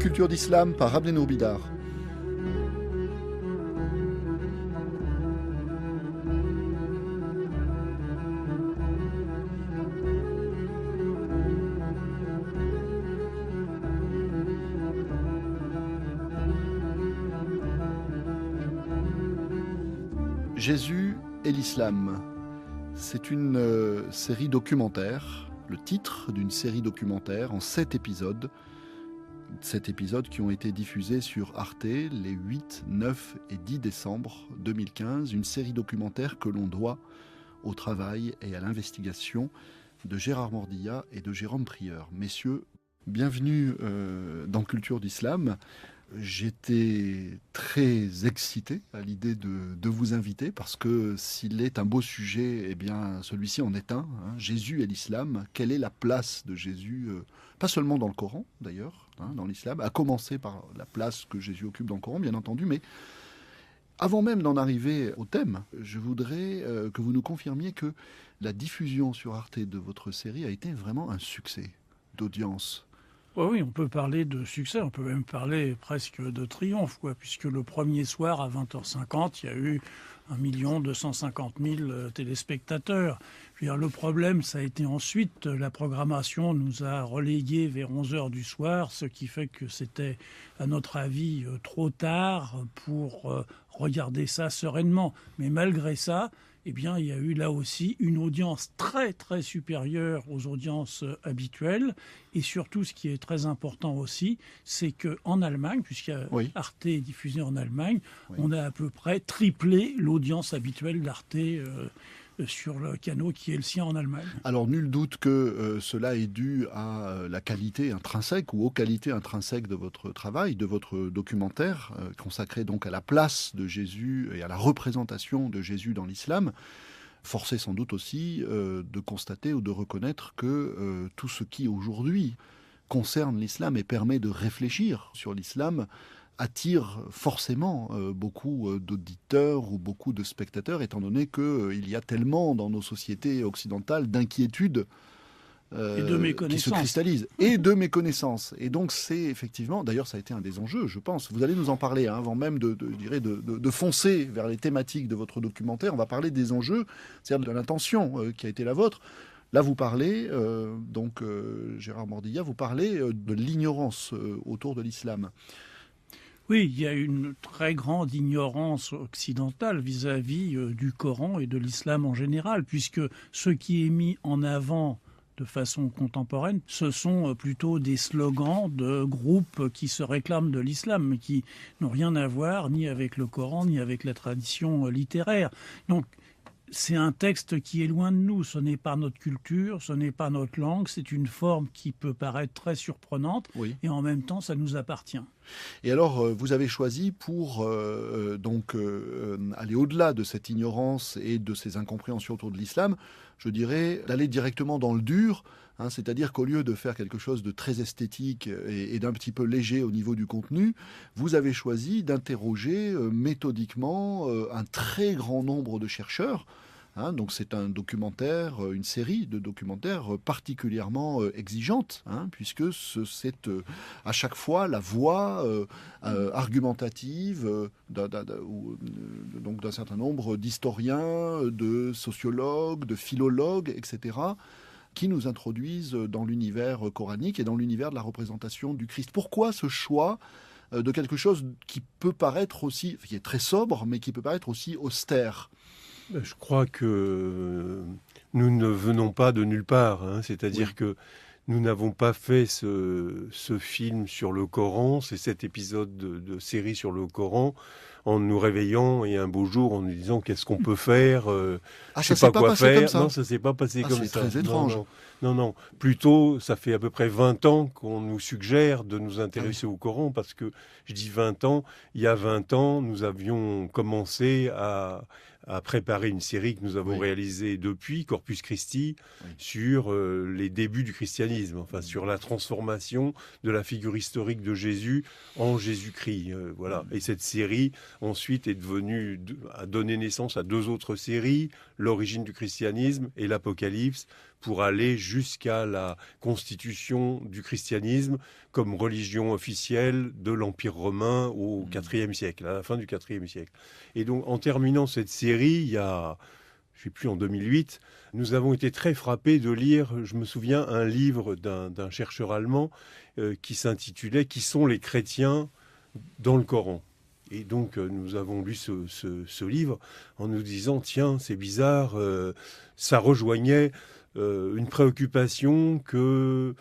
Culture d'Islam par Abdenour Bidar. Jésus et l'islam. C'est une série documentaire, le titre d'une série documentaire en 7 épisodes. 7 épisodes qui ont été diffusés sur Arte les 8, 9 et 10 décembre 2015. Une série documentaire que l'on doit au travail et à l'investigation de Gérard Mordillat et de Jérôme Prieur. Messieurs, bienvenue dans Culture d'Islam. J'étais très excité à l'idée de vous inviter parce que s'il est un beau sujet, eh bien celui-ci en est un. Jésus et l'islam. Quelle est la place de Jésus, pas seulement dans le Coran d'ailleurs, dans l'islam, à commencer par la place que Jésus occupe dans le Coran, bien entendu, mais avant même d'en arriver au thème, je voudrais que vous nous confirmiez que la diffusion sur Arte de votre série a été vraiment un succès d'audience. Oui, on peut parler de succès, on peut même parler presque de triomphe, puisque le premier soir à 20h50, il y a eu 1 250 000 téléspectateurs. Je veux dire, le problème, ça a été ensuite, la programmation nous a relégués vers 11h du soir, ce qui fait que c'était, à notre avis, trop tard pour regarder ça sereinement. Mais malgré ça, eh bien, il y a eu là aussi une audience très, très supérieure aux audiences habituelles. Et surtout, ce qui est très important aussi, c'est qu'en Allemagne, Arte est diffusé en Allemagne, on a à peu près triplé l'audience habituelle d'Arte sur le canal qui est le sien en Allemagne. Alors, nul doute que cela est dû à la qualité intrinsèque ou aux qualités intrinsèques de votre travail, de votre documentaire, consacré donc à la place de Jésus et à la représentation de Jésus dans l'islam. Forcé sans doute aussi de constater ou de reconnaître que tout ce qui aujourd'hui concerne l'islam et permet de réfléchir sur l'islam attire forcément beaucoup d'auditeurs ou beaucoup de spectateurs, étant donné qu'il y a tellement dans nos sociétés occidentales d'inquiétudes qui se cristallisent, et de méconnaissances. Et donc c'est effectivement, d'ailleurs ça a été un des enjeux, je pense. Vous allez nous en parler avant même de foncer vers les thématiques de votre documentaire. On va parler des enjeux, c'est-à-dire de l'intention qui a été la vôtre. Là, vous parlez, Gérard Mordillat, vous parlez de l'ignorance autour de l'islam. Oui, il y a une très grande ignorance occidentale vis-à-vis du Coran et de l'islam en général, puisque ce qui est mis en avant de façon contemporaine, ce sont plutôt des slogans de groupes qui se réclament de l'islam, mais qui n'ont rien à voir ni avec le Coran, ni avec la tradition littéraire. Donc, c'est un texte qui est loin de nous, ce n'est pas notre culture, ce n'est pas notre langue, c'est une forme qui peut paraître très surprenante, et en même temps, ça nous appartient. Et alors, vous avez choisi pour aller au-delà de cette ignorance et de ces incompréhensions autour de l'islam, je dirais, d'aller directement dans le dur, c'est-à-dire qu'au lieu de faire quelque chose de très esthétique et d'un petit peu léger au niveau du contenu, vous avez choisi d'interroger méthodiquement un très grand nombre de chercheurs. Donc c'est un documentaire, une série de documentaires particulièrement exigeante, puisque c'est à chaque fois la voix argumentative d'un certain nombre d'historiens, de sociologues, de philologues, etc., qui nous introduisent dans l'univers coranique et dans l'univers de la représentation du Christ. Pourquoi ce choix de quelque chose qui peut paraître aussi, qui est très sobre, mais qui peut paraître aussi austère ? Je crois que nous ne venons pas de nulle part, c'est-à-dire que nous n'avons pas fait ce film sur le Coran, c'est cet épisode de série sur le Coran, en nous réveillant et un beau jour en nous disant qu'est-ce qu'on peut faire, je sais pas quoi faire. Non, ça s'est pas passé comme ça. C'est très étrange. Non. Plutôt, ça fait à peu près 20 ans qu'on nous suggère de nous intéresser au Coran, parce que je dis 20 ans, il y a 20 ans, nous avions commencé à préparer une série que nous avons réalisée depuis, Corpus Christi, sur les débuts du christianisme, sur la transformation de la figure historique de Jésus en Jésus-Christ. Et cette série, ensuite, a donné naissance à 2 autres séries, L'origine du christianisme et l'Apocalypse, pour aller jusqu'à la constitution du christianisme comme religion officielle de l'Empire romain au IVe siècle, à la fin du IVe siècle. Et donc, en terminant cette série, il y a, je ne sais plus, en 2008, nous avons été très frappés de lire, je me souviens, un livre d'un chercheur allemand qui s'intitulait « Qui sont les chrétiens dans le Coran ?» Et donc, nous avons lu ce livre en nous disant, tiens, c'est bizarre, ça rejoignait une préoccupation que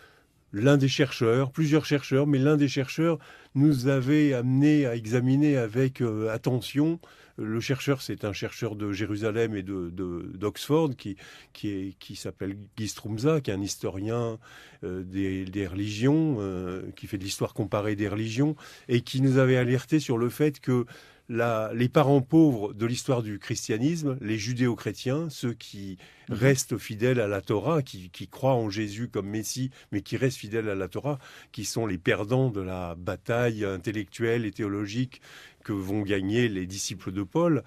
plusieurs chercheurs, mais l'un des chercheurs nous avait amené à examiner avec attention. Le chercheur, c'est un chercheur de Jérusalem et d'Oxford qui s'appelle Guy Strumza, qui est un historien des religions, qui fait de l'histoire comparée des religions, et qui nous avait alerté sur le fait que les parents pauvres de l'histoire du christianisme, les judéo-chrétiens, ceux qui restent fidèles à la Torah, qui croient en Jésus comme Messie, mais qui restent fidèles à la Torah, qui sont les perdants de la bataille intellectuelle et théologique que vont gagner les disciples de Paul,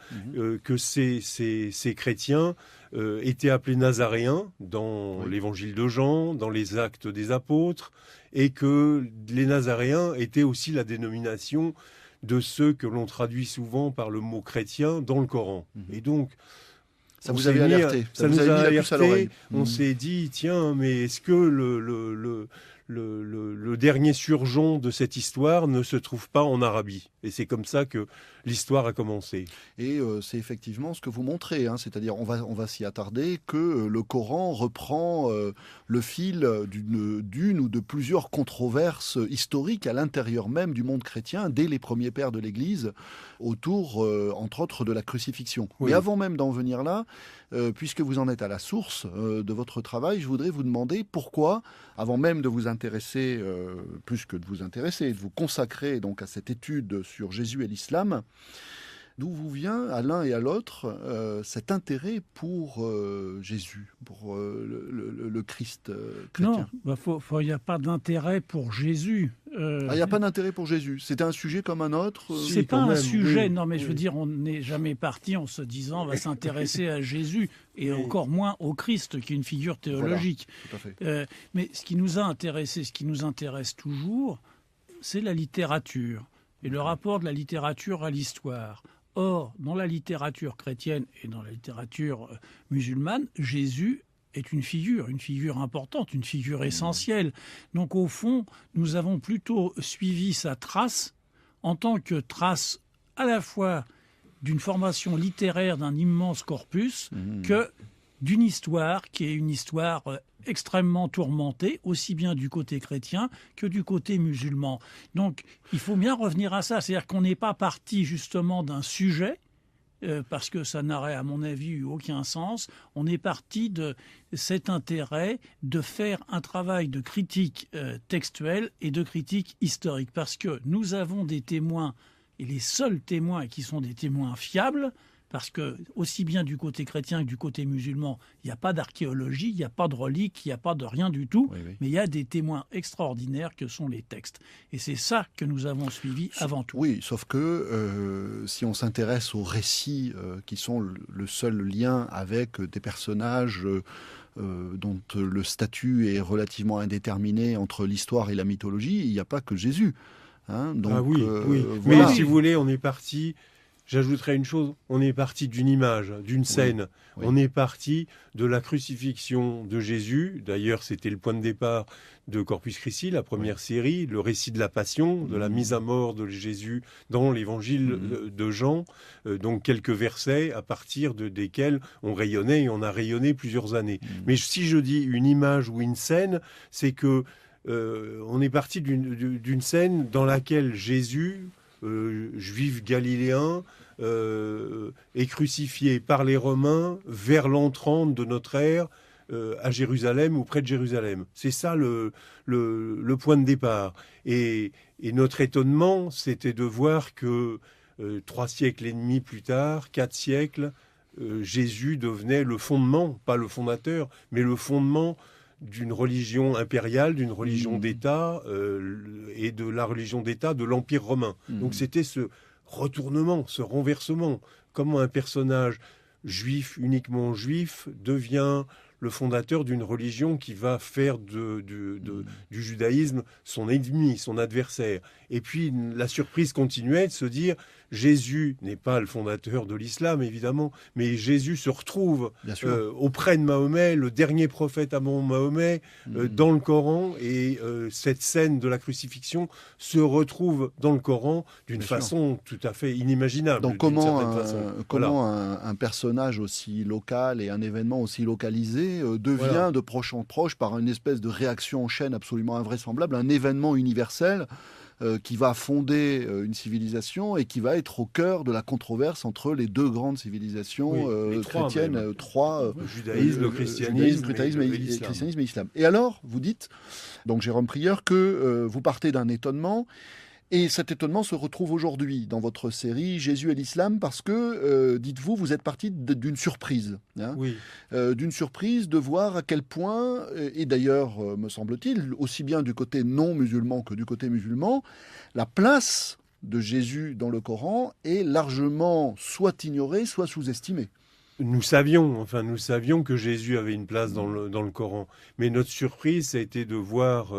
que ces chrétiens étaient appelés nazaréens dans l'évangile de Jean, dans les actes des apôtres, et que les nazaréens étaient aussi la dénomination de ceux que l'on traduit souvent par le mot chrétien dans le Coran. Et donc, ça vous avait alerté, ça nous a alerté. On Mmh. s'est dit, tiens, mais est-ce que le dernier surgeon de cette histoire ne se trouve pas en Arabie? Et c'est comme ça que l'histoire a commencé. Et c'est effectivement ce que vous montrez, hein, c'est-à-dire on va s'y attarder, que le Coran reprend le fil d'une ou de plusieurs controverses historiques à l'intérieur même du monde chrétien, dès les premiers pères de l'Église, autour, entre autres, de la crucifixion. Oui. Mais avant même d'en venir là, puisque vous en êtes à la source de votre travail, je voudrais vous demander pourquoi, avant même de vous intéresser, plus que de vous intéresser, de vous consacrer donc à cette étude sur Jésus et l'islam, d'où vous vient à l'un et à l'autre cet intérêt pour Jésus, pour le Christ chrétien? Non, il n'y a pas d'intérêt pour Jésus. Il n'y a pas d'intérêt pour Jésus. C'était un sujet comme un autre. C'est pas un sujet, oui, non, mais je veux oui. dire, on n'est jamais parti en se disant on va s'intéresser à Jésus et encore moins au Christ, qui est une figure théologique. Voilà, tout à fait. Mais ce qui nous a intéressé, ce qui nous intéresse toujours, c'est la littérature et le rapport de la littérature à l'histoire. Or, dans la littérature chrétienne et dans la littérature musulmane, Jésus est une figure importante, une figure essentielle. Donc au fond, nous avons plutôt suivi sa trace en tant que trace à la fois d'une formation littéraire d'un immense corpus que d'une histoire qui est une histoire extrêmement tourmentée, aussi bien du côté chrétien que du côté musulman. Donc il faut bien revenir à ça, c'est-à-dire qu'on n'est pas parti justement d'un sujet, parce que ça n'aurait, à mon avis, eu aucun sens. On est parti de cet intérêt de faire un travail de critique textuelle et de critique historique, parce que nous avons des témoins, et les seuls témoins qui sont des témoins fiables, parce que aussi bien du côté chrétien que du côté musulman, il n'y a pas d'archéologie, il n'y a pas de reliques, il n'y a pas de rien du tout, Oui. mais il y a des témoins extraordinaires que sont les textes. Et c'est ça que nous avons suivi avant tout. Oui, sauf que si on s'intéresse aux récits qui sont le seul lien avec des personnages dont le statut est relativement indéterminé entre l'histoire et la mythologie, il n'y a pas que Jésus. Hein, donc, Ah oui, oui. voilà. Mais si vous voulez, on est parti... J'ajouterais une chose, on est parti d'une image, d'une scène. Oui. On est parti de la crucifixion de Jésus. D'ailleurs, c'était le point de départ de Corpus Christi, la première série, le récit de la passion, de la mise à mort de Jésus dans l'évangile de Jean. Donc quelques versets à partir desquels on rayonnait, et on a rayonné plusieurs années. Mais si je dis une image ou une scène, c'est que on est parti d'une scène dans laquelle Jésus... juif galiléen, est crucifié par les Romains vers l'an 30 de notre ère à Jérusalem ou près de Jérusalem. C'est ça le point de départ. Et notre étonnement, c'était de voir que 3 siècles et demi plus tard, 4 siècles, Jésus devenait le fondement, pas le fondateur, mais le fondement d'une religion impériale, d'une religion d'État et de la religion d'État de l'Empire romain. Donc c'était ce retournement, ce renversement. Comment un personnage juif, uniquement juif, devient le fondateur d'une religion qui va faire du judaïsme son ennemi, son adversaire. Et puis la surprise continuait de se dire, Jésus n'est pas le fondateur de l'islam, évidemment, mais Jésus se retrouve auprès de Mahomet, le dernier prophète avant Mahomet, dans le Coran, et cette scène de la crucifixion se retrouve dans le Coran d'une façon tout à fait inimaginable. Donc comment un personnage aussi local et un événement aussi localisé devient de proche en proche, par une espèce de réaction en chaîne absolument invraisemblable, un événement universel qui va fonder une civilisation et qui va être au cœur de la controverse entre les deux grandes civilisations chrétiennes, le judaïsme, le christianisme, et l'islam. Et alors, vous dites, donc Jérôme Prieur, que vous partez d'un étonnement, et cet étonnement se retrouve aujourd'hui dans votre série Jésus et l'islam, parce que, dites-vous, vous êtes parti d'une surprise. D'une surprise de voir à quel point, et d'ailleurs, me semble-t-il, aussi bien du côté non musulman que du côté musulman, la place de Jésus dans le Coran est largement soit ignorée, soit sous-estimée. Nous savions que Jésus avait une place dans le Coran. Mais notre surprise, ça a été de voir...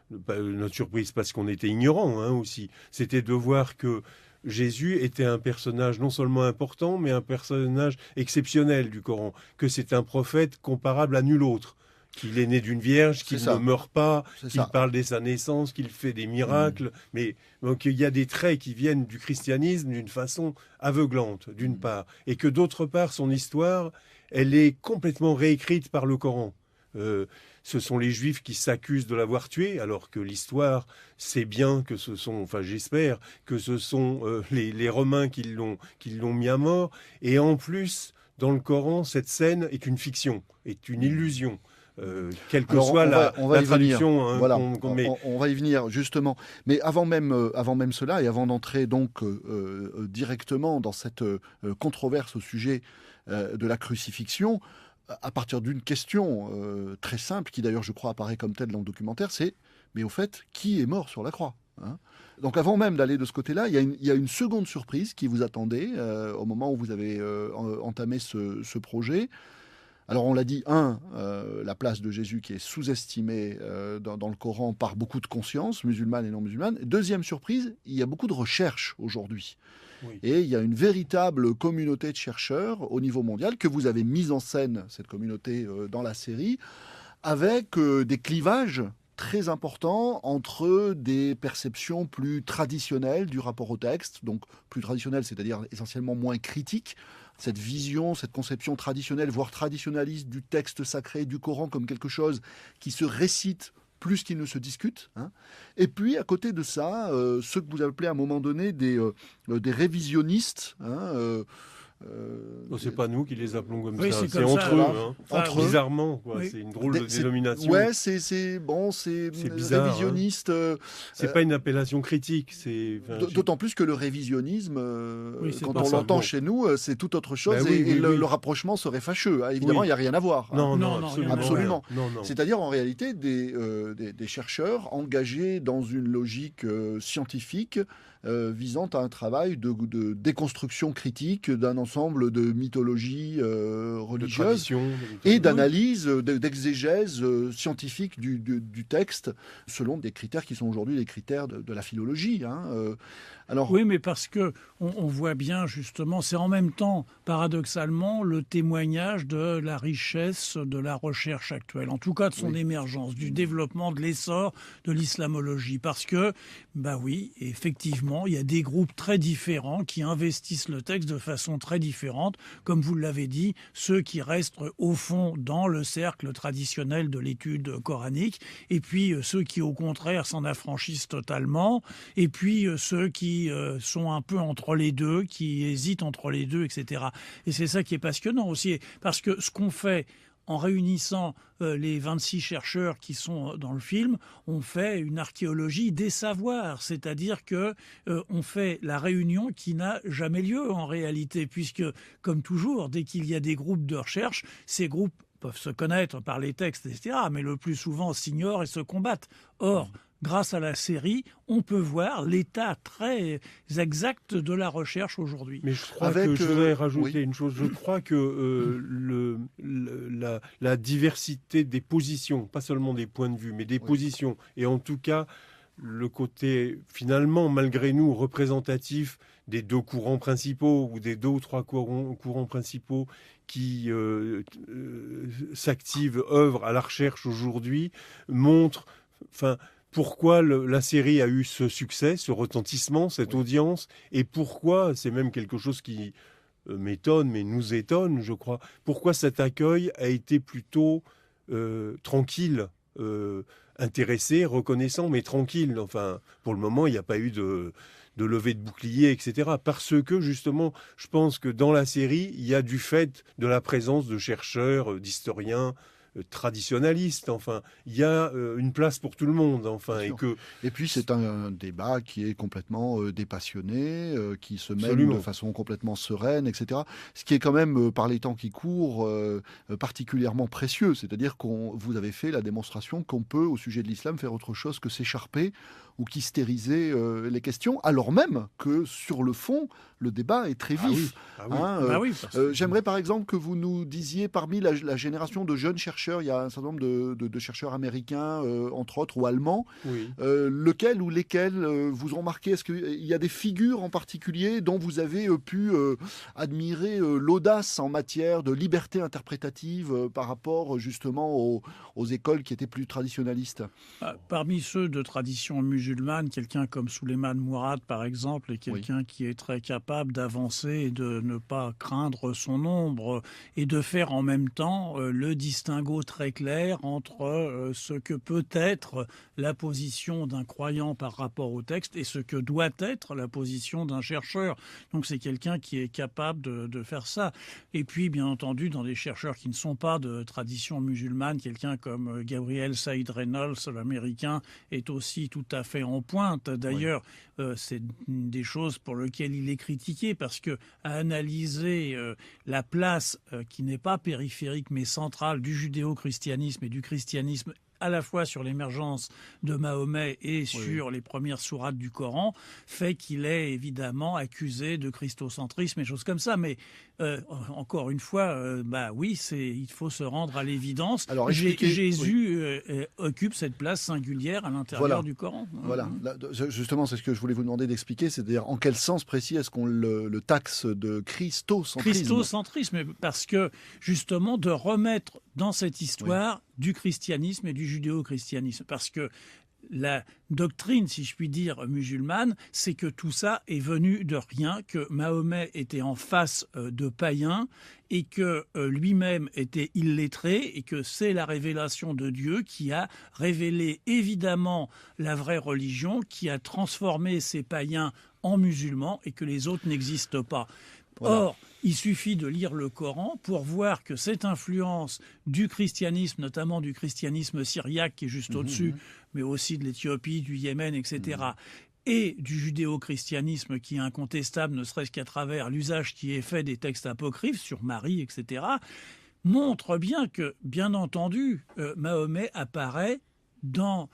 notre surprise, parce qu'on était ignorants aussi, c'était de voir que Jésus était un personnage non seulement important, mais un personnage exceptionnel du Coran, que c'est un prophète comparable à nul autre, qu'il est né d'une vierge, qu'il ne meurt pas, qu'il parle dès sa naissance, qu'il fait des miracles, mais donc il y a des traits qui viennent du christianisme d'une façon aveuglante, d'une part, et que d'autre part, son histoire, elle est complètement réécrite par le Coran. Ce sont les Juifs qui s'accusent de l'avoir tué, alors que l'histoire sait bien que ce sont, enfin j'espère, que ce sont les Romains qui l'ont mis à mort. Et en plus, dans le Coran, cette scène est une fiction, est une illusion. Quelle que soit la traduction qu'on met. On va y venir, justement. Mais avant même cela, et avant d'entrer donc directement dans cette controverse au sujet de la crucifixion, à partir d'une question très simple, qui d'ailleurs je crois apparaît comme telle dans le documentaire, c'est, mais au fait, qui est mort sur la croix ? Donc avant même d'aller de ce côté-là, il y a une seconde surprise qui vous attendait au moment où vous avez entamé ce projet. Alors on l'a dit, la place de Jésus qui est sous-estimée dans le Coran par beaucoup de consciences, musulmanes et non musulmanes. Deuxième surprise, il y a beaucoup de recherches aujourd'hui. Oui. Et il y a une véritable communauté de chercheurs au niveau mondial que vous avez mise en scène, cette communauté, dans la série, avec des clivages très importants entre des perceptions plus traditionnelles du rapport au texte, donc plus traditionnelles, c'est-à-dire essentiellement moins critiques, cette vision, cette conception traditionnelle, voire traditionnaliste du texte sacré, du Coran comme quelque chose qui se récite plus qu'il ne se discute. Et puis, à côté de ça, ceux que vous appelez à un moment donné des révisionnistes. C'est pas nous qui les appelons comme ça, c'est entre eux. Entre bizarrement, c'est une drôle de dénomination. Ouais, c'est bizarre, révisionniste. C'est pas une appellation critique. D'autant plus que le révisionnisme, quand on l'entend chez nous, c'est tout autre chose, le rapprochement serait fâcheux. Évidemment, il n'y a rien à voir. Non, absolument. Non. C'est-à-dire, en réalité, des chercheurs engagés dans une logique scientifique visant à un travail de déconstruction critique d'un ensemble de mythologies religieuses et d'analyse, d'exégèse scientifique du texte selon des critères qui sont aujourd'hui les critères de la philologie. Alors... Oui, mais parce que on voit bien justement, c'est en même temps, paradoxalement, le témoignage de la richesse de la recherche actuelle, en tout cas de son émergence, du développement, de l'essor de l'islamologie. Parce que, effectivement, il y a des groupes très différents qui investissent le texte de façon très différente. Comme vous l'avez dit, ceux qui restent au fond dans le cercle traditionnel de l'étude coranique, et puis ceux qui, au contraire, s'en affranchissent totalement, et puis ceux qui sont un peu entre les deux, qui hésitent entre les deux, etc. Et c'est ça qui est passionnant aussi, parce que ce qu'on fait en réunissant les 26 chercheurs qui sont dans le film, on fait une archéologie des savoirs, c'est-à-dire que on fait la réunion qui n'a jamais lieu en réalité, puisque, comme toujours, dès qu'il y a des groupes de recherche, ces groupes peuvent se connaître par les textes, etc., mais le plus souvent s'ignorent et se combattent. Or, grâce à la série, on peut voir l'état très exact de la recherche aujourd'hui. Mais je voudrais rajouter une chose. Je crois que la diversité des positions, pas seulement des points de vue, mais des positions, et en tout cas le côté finalement, malgré nous, représentatif des deux courants principaux ou des deux ou trois courants principaux qui s'activent, œuvrent à la recherche aujourd'hui, montre, pourquoi la série a eu ce succès, ce retentissement, cette audience, et pourquoi, c'est même quelque chose qui m'étonne, mais nous étonne, je crois, pourquoi cet accueil a été plutôt tranquille, intéressé, reconnaissant, mais tranquille. Enfin, pour le moment, il n'y a pas eu de levée de bouclier, etc. Parce que, justement, je pense que dans la série, il y a du fait de la présence de chercheurs, d'historiens, traditionnalistes. Enfin, il y a une place pour tout le monde. Enfin, et puis, c'est un débat qui est complètement dépassionné, qui se mène Absolument. de façon complètement sereine, etc. Ce qui est quand même, par les temps qui courent, particulièrement précieux. C'est-à-dire vous avez fait la démonstration qu'on peut, au sujet de l'islam, faire autre chose que s'écharper ou qu'hystériser les questions, alors même que sur le fond, le débat est très vif. J'aimerais par exemple que vous nous disiez, parmi la génération de jeunes chercheurs, il y a un certain nombre de chercheurs américains, entre autres, ou allemands, lequel ou lesquels vous ont marqué? Est-ce qu'il y a des figures en particulier dont vous avez pu admirer l'audace en matière de liberté interprétative par rapport justement aux écoles qui étaient plus traditionnalistes? Parmi ceux de tradition musulmane, quelqu'un comme Souleiman Mourad, par exemple, est quelqu'un qui est très capable d'avancer et de ne pas craindre son ombre et de faire en même temps le distinguo très clair entre ce que peut être la position d'un croyant par rapport au texte et ce que doit être la position d'un chercheur. Donc c'est quelqu'un qui est capable de faire ça. Et puis, bien entendu, dans des chercheurs qui ne sont pas de tradition musulmane, quelqu'un comme Gabriel Saïd Reynolds, l'américain, est aussi tout à fait en pointe. D'ailleurs, c'est une des choses pour lesquelles il est critiqué, parce que à analyser la place qui n'est pas périphérique mais centrale du judéo-christianisme et du christianisme, à la fois sur l'émergence de Mahomet et sur les premières sourates du Coran, fait qu'il est évidemment accusé de christocentrisme et choses comme ça. Mais encore une fois, il faut se rendre à l'évidence. Alors, Jésus occupe cette place singulière à l'intérieur du Coran. Voilà. Justement, c'est ce que je voulais vous demander d'expliquer, c'est-à-dire en quel sens précis est-ce qu'on le taxe de christocentrisme? Christocentrisme, parce que justement de remettre dans cette histoire du christianisme et du judéo-christianisme, parce que la doctrine, si je puis dire, musulmane, c'est que tout ça est venu de rien, que Mahomet était en face de païens et que lui-même était illettré, et que c'est la révélation de Dieu qui a révélé évidemment la vraie religion, qui a transformé ces païens en musulmans et que les autres n'existent pas. Voilà. Or, il suffit de lire le Coran pour voir que cette influence du christianisme, notamment du christianisme syriaque qui est juste au-dessus, mais aussi de l'Éthiopie, du Yémen, etc., et du judéo-christianisme qui est incontestable, ne serait-ce qu'à travers l'usage qui est fait des textes apocryphes sur Marie, etc., montre bien que, bien entendu, Mahomet apparaît dans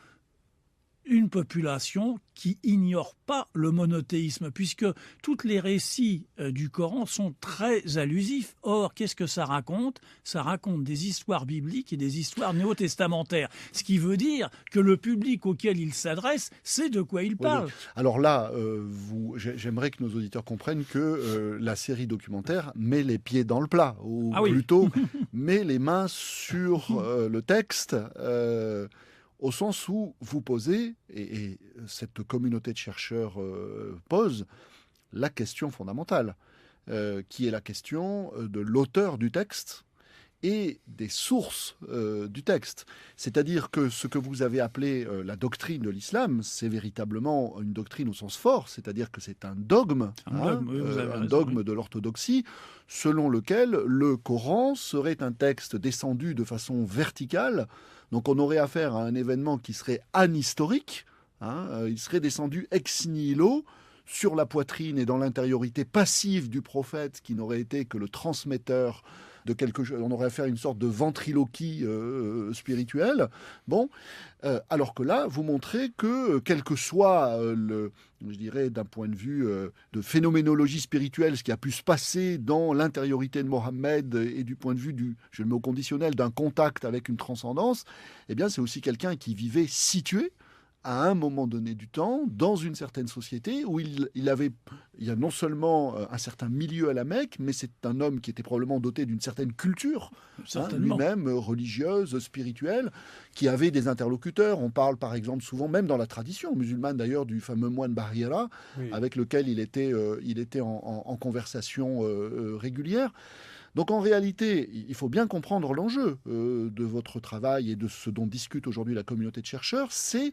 une population qui ignore pas le monothéisme, puisque tous les récits du Coran sont très allusifs. Or, qu'est-ce que ça raconte? Ça raconte des histoires bibliques et des histoires néo-testamentaires, ce qui veut dire que le public auquel il s'adresse sait de quoi il parle. Oui. Alors là, j'aimerais que nos auditeurs comprennent que la série documentaire met les pieds dans le plat, ou plutôt met les mains sur le texte, au sens où vous posez, et cette communauté de chercheurs pose, la question fondamentale, qui est la question de l'auteur du texte et des sources du texte. C'est-à-dire que ce que vous avez appelé la doctrine de l'islam, c'est véritablement une doctrine au sens fort, c'est-à-dire que c'est un dogme, un dogme de l'orthodoxie, selon lequel le Coran serait un texte descendu de façon verticale. Donc on aurait affaire à un événement qui serait anhistorique, il serait descendu ex nihilo sur la poitrine et dans l'intériorité passive du prophète, qui n'aurait été que le transmetteur on aurait affaire à une sorte de ventriloquie spirituelle. Bon, alors que là, vous montrez que, quel que soit je dirais, d'un point de vue de phénoménologie spirituelle, ce qui a pu se passer dans l'intériorité de Mohammed et du point de vue je le mets au conditionnel, d'un contact avec une transcendance, eh bien, c'est aussi quelqu'un qui vivait situé à un moment donné du temps, dans une certaine société, où il y a non seulement un certain milieu à la Mecque, mais c'est un homme qui était probablement doté d'une certaine culture, lui-même, religieuse, spirituelle, qui avait des interlocuteurs. On parle par exemple souvent, même dans la tradition musulmane d'ailleurs, du fameux moine Bahira, avec lequel il était en conversation régulière. Donc en réalité, il faut bien comprendre l'enjeu de votre travail et de ce dont discute aujourd'hui la communauté de chercheurs, c'est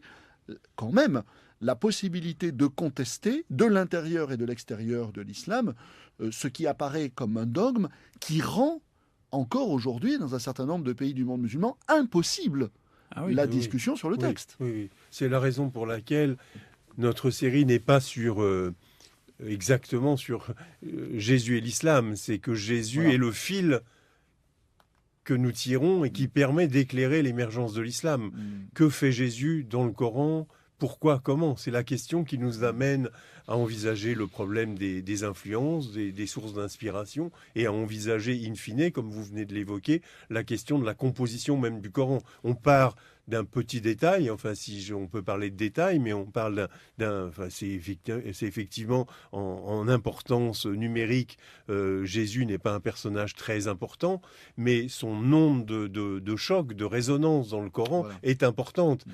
quand même la possibilité de contester de l'intérieur et de l'extérieur de l'islam ce qui apparaît comme un dogme qui rend encore aujourd'hui, dans un certain nombre de pays du monde musulman, impossible la discussion sur le texte. Oui. C'est la raison pour laquelle notre série n'est pas exactement sur Jésus et l'islam. C'est que Jésus est le fil que nous tirons et qui permet d'éclairer l'émergence de l'islam. Que fait Jésus dans le Coran ? Pourquoi ? Comment ? C'est la question qui nous amène à envisager le problème des influences, des sources d'inspiration, et à envisager, in fine, comme vous venez de l'évoquer, la question de la composition même du Coran. On part d'un petit détail, enfin si on peut parler de détail, mais on parle c'est effectivement en importance numérique, Jésus n'est pas un personnage très important, mais son onde de choc, de résonance dans le Coran est importante,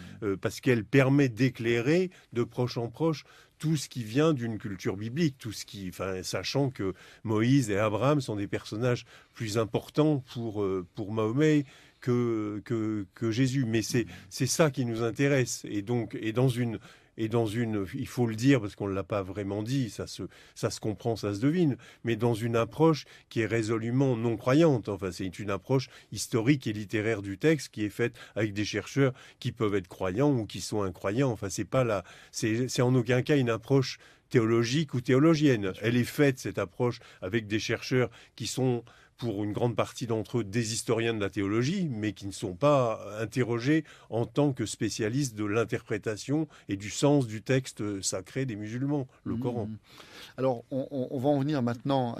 parce qu'elle permet d'éclairer de proche en proche tout ce qui vient d'une culture biblique, sachant que Moïse et Abraham sont des personnages plus importants pour Mahomet que Jésus. Mais c'est ça qui nous intéresse. Et dans une, il faut le dire parce qu'on ne l'a pas vraiment dit, ça se comprend, ça se devine, mais dans une approche qui est résolument non croyante. Enfin, c'est une approche historique et littéraire du texte qui est faite avec des chercheurs qui peuvent être croyants ou qui sont incroyants. Enfin, c'est en aucun cas une approche théologique ou théologienne. Elle est faite, cette approche, avec des chercheurs qui sont, pour une grande partie d'entre eux, des historiens de la théologie, mais qui ne sont pas interrogés en tant que spécialistes de l'interprétation et du sens du texte sacré des musulmans, le Coran. Alors, on va en venir maintenant,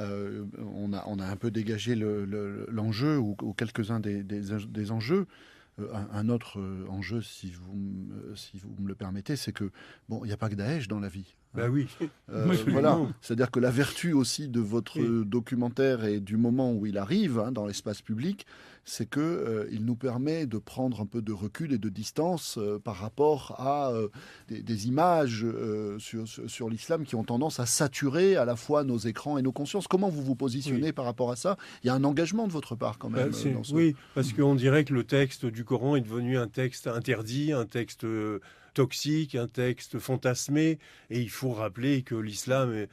on a un peu dégagé l'enjeu, ou quelques-uns des enjeux. Un autre enjeu, si vous me le permettez, c'est que, bon, il n'y a pas que Daesh dans la vie. Ben oui. Voilà. C'est-à-dire que la vertu aussi de votre documentaire et du moment où il arrive dans l'espace public, c'est qu'il nous permet de prendre un peu de recul et de distance par rapport à des images sur l'islam qui ont tendance à saturer à la fois nos écrans et nos consciences. Comment vous vous positionnez par rapport à ça ? Il y a un engagement de votre part quand même. Oui, parce qu'on dirait que le texte du Coran est devenu un texte interdit, un texte toxique, un texte fantasmé, et il faut rappeler que l'islam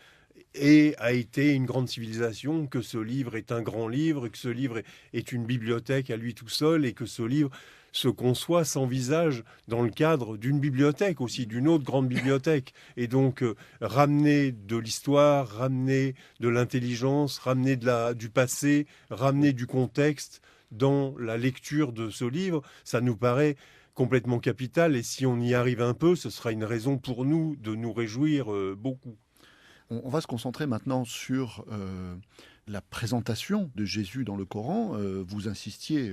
a été une grande civilisation, que ce livre est un grand livre, que ce livre est une bibliothèque à lui tout seul, et que ce livre se conçoit, s'envisage dans le cadre d'une bibliothèque aussi, d'une autre grande bibliothèque. Et donc, ramener de l'histoire, ramener de l'intelligence, ramener du passé, ramener du contexte dans la lecture de ce livre, ça nous paraît complètement capital, et si on y arrive un peu, ce sera une raison pour nous de nous réjouir beaucoup. On va se concentrer maintenant sur la présentation de Jésus dans le Coran. Vous insistiez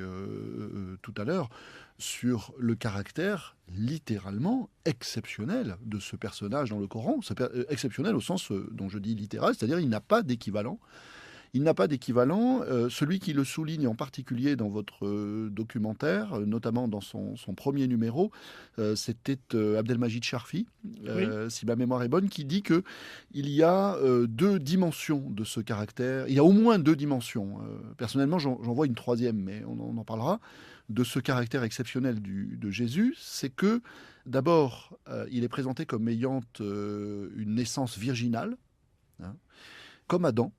tout à l'heure sur le caractère littéralement exceptionnel de ce personnage dans le Coran. Exceptionnel au sens dont je dis littéral, c'est-à-dire il n'a pas d'équivalent. Il n'a pas d'équivalent. Celui qui le souligne en particulier dans votre documentaire, notamment dans son premier numéro, c'était Abdelmajid Sharfi, si ma mémoire est bonne, qui dit qu'il y a deux dimensions de ce caractère. Il y a au moins deux dimensions. Personnellement, j'en vois une troisième, mais on en parlera. De ce caractère exceptionnel de Jésus, c'est que, d'abord, il est présenté comme ayant une naissance virginale, comme Adam.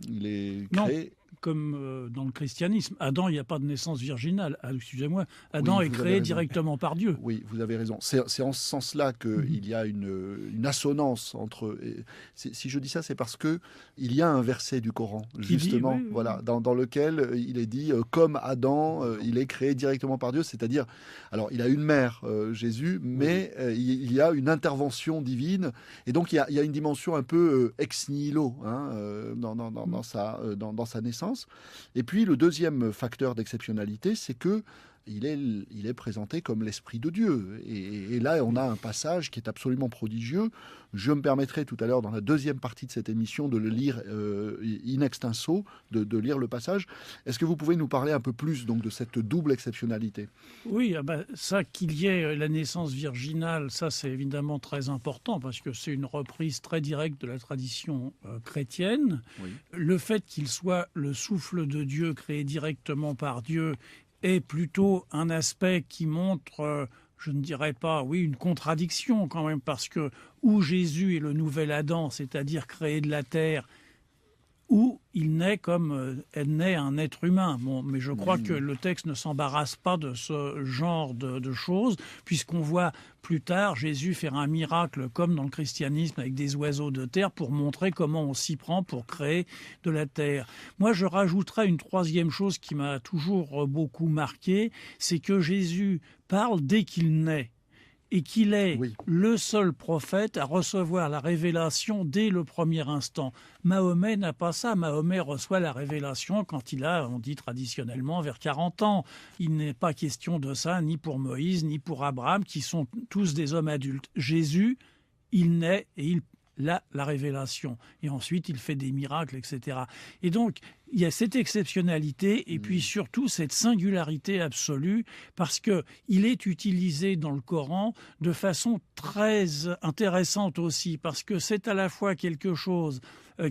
Il est créé comme dans le christianisme. Adam, il n'y a pas de naissance virginale. Ah, excusez-moi, Adam Oui, est vous avez créé raison. directement par Dieu. Oui, vous avez raison. C'est en ce sens-là qu'il y a une assonance entre. Si je dis ça, c'est parce que il y a un verset du Coran, Qui dit, justement, oui, oui. voilà, dans lequel il est dit comme Adam, il est créé directement par Dieu, c'est-à-dire, alors il a une mère, Jésus, mais il y a une intervention divine, et donc il y a une dimension un peu ex nihilo dans sa naissance. Et puis le deuxième facteur d'exceptionnalité, c'est que il est présenté comme l'Esprit de Dieu. Et là, on a un passage qui est absolument prodigieux. Je me permettrai tout à l'heure, dans la deuxième partie de cette émission, de le lire in extenso, de lire le passage. Est-ce que vous pouvez nous parler un peu plus donc, de cette double exceptionnalité ? Oui, ça qu'il y ait la naissance virginale, ça c'est évidemment très important parce que c'est une reprise très directe de la tradition chrétienne. Oui. Le fait qu'il soit le souffle de Dieu créé directement par Dieu est plutôt un aspect qui montre, je ne dirais pas, oui, une contradiction quand même, parce que où Jésus est le nouvel Adam, c'est-à-dire créé de la terre, où il naît comme naît un être humain. Bon, mais je crois que le texte ne s'embarrasse pas de ce genre de choses, puisqu'on voit plus tard Jésus faire un miracle comme dans le christianisme avec des oiseaux de terre pour montrer comment on s'y prend pour créer de la terre. Moi, je rajouterais une troisième chose qui m'a toujours beaucoup marqué, c'est que Jésus parle dès qu'il naît. Et qu'il est le seul prophète à recevoir la révélation dès le premier instant. Mahomet n'a pas ça. Mahomet reçoit la révélation quand il a, on dit traditionnellement, vers 40 ans. Il n'est pas question de ça, ni pour Moïse, ni pour Abraham, qui sont tous des hommes adultes. Jésus, il naît et il a la révélation. Et ensuite, il fait des miracles, etc. Et donc, il y a cette exceptionnalité et puis surtout cette singularité absolue parce que il est utilisé dans le Coran de façon très intéressante aussi parce que c'est à la fois quelque chose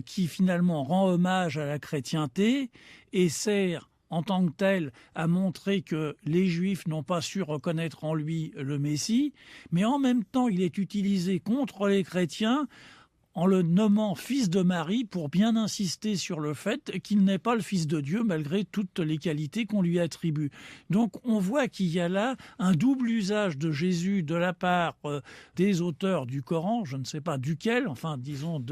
qui finalement rend hommage à la chrétienté et sert en tant que tel à montrer que les Juifs n'ont pas su reconnaître en lui le Messie, mais en même temps il est utilisé contre les chrétiens en le nommant fils de Marie pour bien insister sur le fait qu'il n'est pas le fils de Dieu malgré toutes les qualités qu'on lui attribue. Donc on voit qu'il y a là un double usage de Jésus de la part des auteurs du Coran, je ne sais pas duquel, enfin disons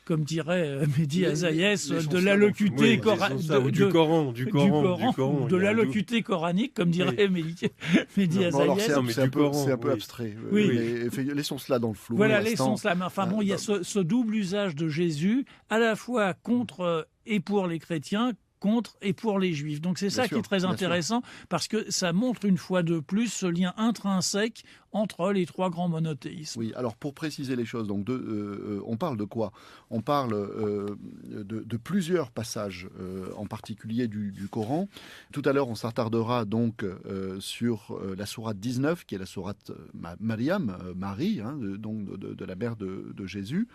comme dirait Mehdi Azaïès, de la locuté de la locuté coranique, comme dirait Mehdi Azaïès. C'est un peu abstrait. Mais laissons cela dans le flou. Voilà, laissons cela. Mais enfin bon, il y a ce double usage de Jésus, à la fois contre et pour les chrétiens, contre et pour les Juifs. Donc c'est ça qui est très intéressant parce que ça montre une fois de plus ce lien intrinsèque entre les trois grands monothéismes. Oui, alors pour préciser les choses, donc on parle de quoi ? On parle de plusieurs passages, en particulier du Coran. Tout à l'heure, on s'attardera donc sur la sourate 19, qui est la sourate Mariam, Marie, donc de la mère de Jésus,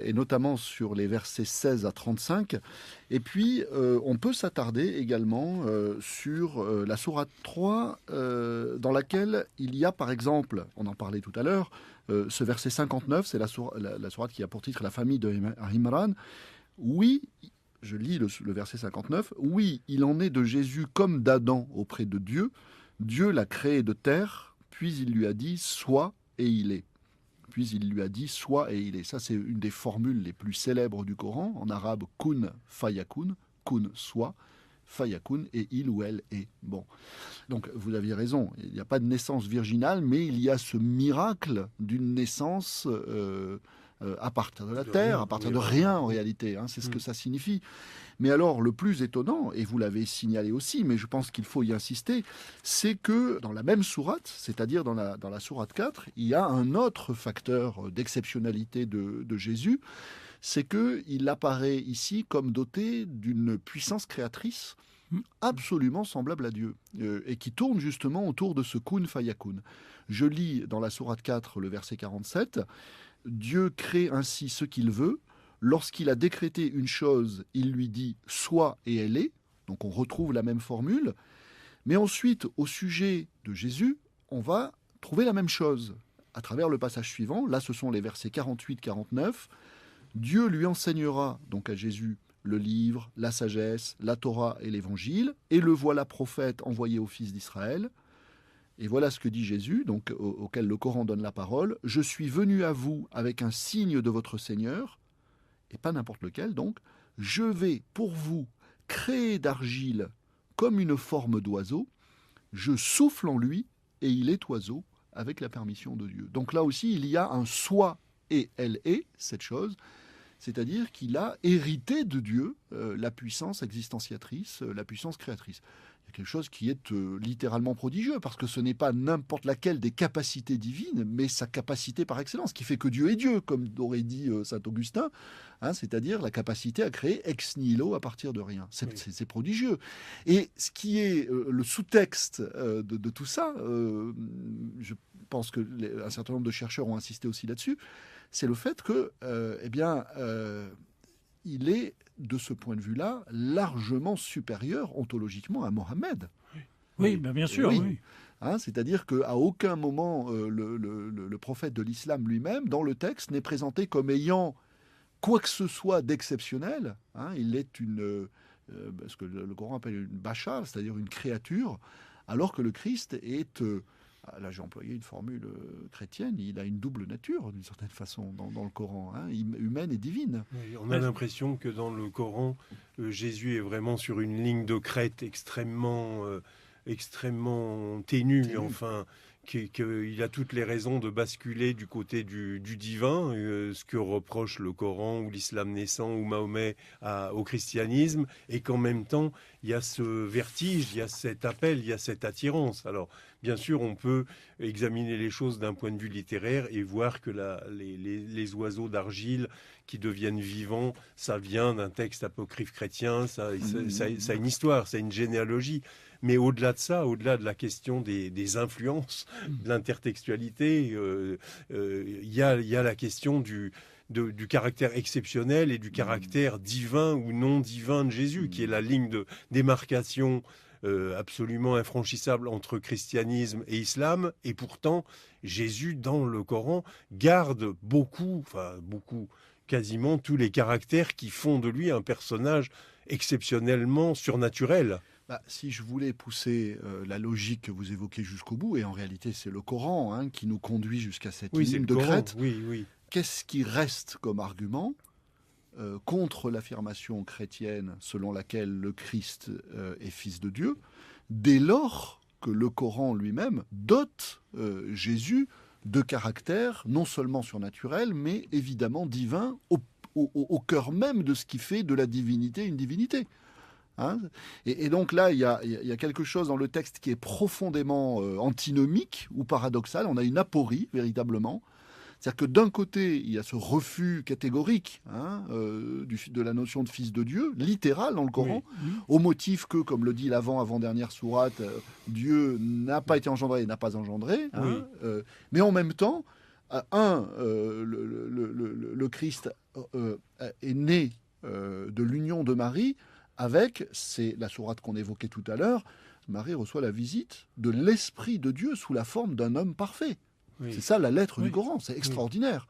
et notamment sur les versets 16 à 35. Et puis, on peut s'attarder également sur la sourate 3, dans laquelle il y a, par exemple, on en parlait tout à l'heure, ce verset 59, c'est la sourate qui a pour titre « La famille de Imran ». Oui, je lis le verset 59, « Oui, il en est de Jésus comme d'Adam auprès de Dieu. Dieu l'a créé de terre, puis il lui a dit « Sois » et il est. Puis il lui a dit « Sois » et il est. Ça, c'est une des formules les plus célèbres du Coran. En arabe, « kun fayakun », « kun soit », fayakun et il ou elle est. Bon. Donc, vous aviez raison. Il n'y a pas de naissance virginale, mais il y a ce miracle d'une naissance à partir de la terre, à partir de rien en réalité. C'est ce que ça signifie. Mais alors, le plus étonnant, et vous l'avez signalé aussi, mais je pense qu'il faut y insister, c'est que dans la même sourate, c'est-à-dire dans la sourate 4, il y a un autre facteur d'exceptionnalité de Jésus, c'est qu'il apparaît ici comme doté d'une puissance créatrice absolument semblable à Dieu, et qui tourne justement autour de ce kun fayakun. Je lis dans la sourate 4 le verset 47, « Dieu crée ainsi ce qu'il veut. Lorsqu'il a décrété une chose, il lui dit « Sois » et elle est ». Donc on retrouve la même formule. Mais ensuite, au sujet de Jésus, on va trouver la même chose à travers le passage suivant. Là, ce sont les versets 48-49. « Dieu lui enseignera, donc à Jésus, le livre, la sagesse, la Torah et l'Évangile, et le voilà prophète envoyé aux fils d'Israël. Et voilà ce que dit Jésus, donc auquel le Coran donne la parole. Je suis venu à vous avec un signe de votre Seigneur, et pas n'importe lequel, donc. Je vais pour vous créer d'argile comme une forme d'oiseau. Je souffle en lui et il est oiseau avec la permission de Dieu. Donc là aussi, il y a un soi et elle est, cette chose. C'est-à-dire qu'il a hérité de Dieu la puissance existentiatrice, la puissance créatrice. Il y a quelque chose qui est littéralement prodigieux, parce que ce n'est pas n'importe laquelle des capacités divines, mais sa capacité par excellence, qui fait que Dieu est Dieu, comme aurait dit saint Augustin, hein, c'est-à-dire la capacité à créer ex nihilo à partir de rien. C'est prodigieux. Et ce qui est le sous-texte de tout ça, je pense qu'un certain nombre de chercheurs ont insisté aussi là-dessus, c'est le fait que, il est, de ce point de vue-là, largement supérieur ontologiquement à Mohammed. Oui, bien sûr. Oui. Hein, c'est-à-dire qu'à aucun moment, le prophète de l'islam lui-même, dans le texte, n'est présenté comme ayant quoi que ce soit d'exceptionnel. Hein, il est ce que le Coran appelle une bachar, c'est-à-dire une créature, alors que le Christ est... là, j'ai employé une formule chrétienne. Il a une double nature, d'une certaine façon, dans le Coran, hein, humaine et divine. Oui, on a l'impression que dans le Coran, Jésus est vraiment sur une ligne de crête extrêmement ténue. Enfin, qu'il a toutes les raisons de basculer du côté du divin, ce que reproche le Coran ou l'islam naissant ou Mahomet au christianisme, et qu'en même temps, il y a ce vertige, il y a cet appel, il y a cette attirance. Alors, bien sûr, on peut examiner les choses d'un point de vue littéraire et voir que les oiseaux d'argile qui deviennent vivants, ça vient d'un texte apocryphe chrétien, ça a une histoire, ça a une généalogie. Mais au-delà de ça, au-delà de la question des influences, de l'intertextualité, il y a la question du caractère exceptionnel et du caractère divin ou non divin de Jésus, qui est la ligne de démarcation absolument infranchissable entre christianisme et islam. Et pourtant, Jésus, dans le Coran, garde quasiment tous les caractères qui font de lui un personnage exceptionnellement surnaturel. Si je voulais pousser la logique que vous évoquez jusqu'au bout, et en réalité c'est le Coran qui nous conduit jusqu'à cette ligne de crête, qu'est-ce qui reste comme argument contre l'affirmation chrétienne selon laquelle le Christ est fils de Dieu, dès lors que le Coran lui-même dote Jésus de caractère non seulement surnaturel, mais évidemment divin, au cœur même de ce qui fait de la divinité une divinité. Hein, et donc là, il y a quelque chose dans le texte qui est profondément antinomique ou paradoxal. On a une aporie, véritablement. C'est-à-dire que d'un côté, il y a ce refus catégorique de la notion de fils de Dieu, littéral dans le Coran, au motif que, comme le dit l'avant-dernière sourate, Dieu n'a pas été engendré, n'a pas engendré. Mais en même temps, le Christ est né de l'union de Marie, c'est la sourate qu'on évoquait tout à l'heure, Marie reçoit la visite de l'Esprit de Dieu sous la forme d'un homme parfait. Oui. C'est ça la lettre du Coran, c'est extraordinaire.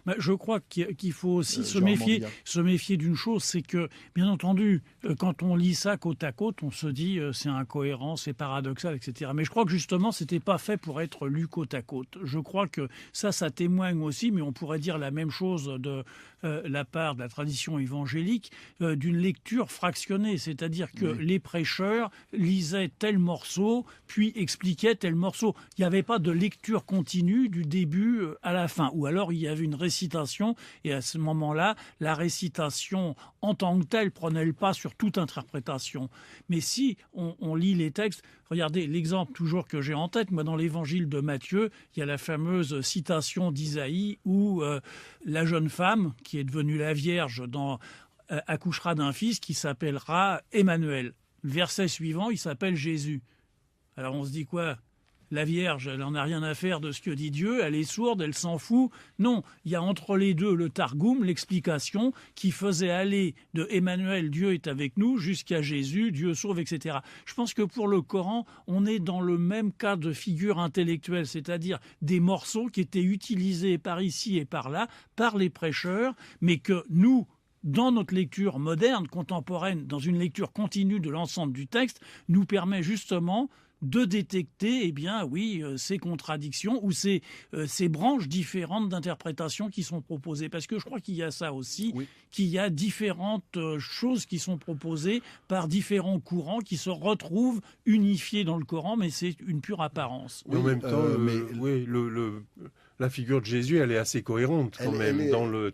Mais je crois qu'il faut aussi se méfier d'une chose, c'est que, bien entendu, quand on lit ça côte à côte, on se dit c'est incohérent, c'est paradoxal, etc. Mais je crois que justement, c'était pas fait pour être lu côte à côte. Je crois que ça témoigne aussi, mais on pourrait dire la même chose de la part de la tradition évangélique, d'une lecture fractionnée, c'est-à-dire que les prêcheurs lisaient tel morceau, puis expliquaient tel morceau. Il n'y avait pas de lecture continue du début à la fin, ou alors il y avait une récitation, et à ce moment-là, la récitation en tant que telle prenait le pas sur toute interprétation. Mais si on lit les textes, regardez l'exemple toujours que j'ai en tête, moi dans l'évangile de Matthieu, il y a la fameuse citation d'Isaïe où la jeune femme, qui est devenue la Vierge, accouchera d'un fils qui s'appellera Emmanuel. Le verset suivant, il s'appelle Jésus. Alors on se dit quoi ? La Vierge, elle n'en a rien à faire de ce que dit Dieu, elle est sourde, elle s'en fout. Non, il y a entre les deux le Targum, l'explication, qui faisait aller de Emmanuel, Dieu est avec nous, jusqu'à Jésus, Dieu sauve, etc. Je pense que pour le Coran, on est dans le même cas de figure intellectuelle, c'est-à-dire des morceaux qui étaient utilisés par ici et par là, par les prêcheurs, mais que nous, dans notre lecture moderne, contemporaine, dans une lecture continue de l'ensemble du texte, nous permet justement de détecter, ces contradictions ou ces branches différentes d'interprétation qui sont proposées. Parce que je crois qu'il y a ça aussi, qu'il y a différentes choses qui sont proposées par différents courants qui se retrouvent unifiés dans le Coran, mais c'est une pure apparence. En même temps, la figure de Jésus, elle est assez cohérente quand même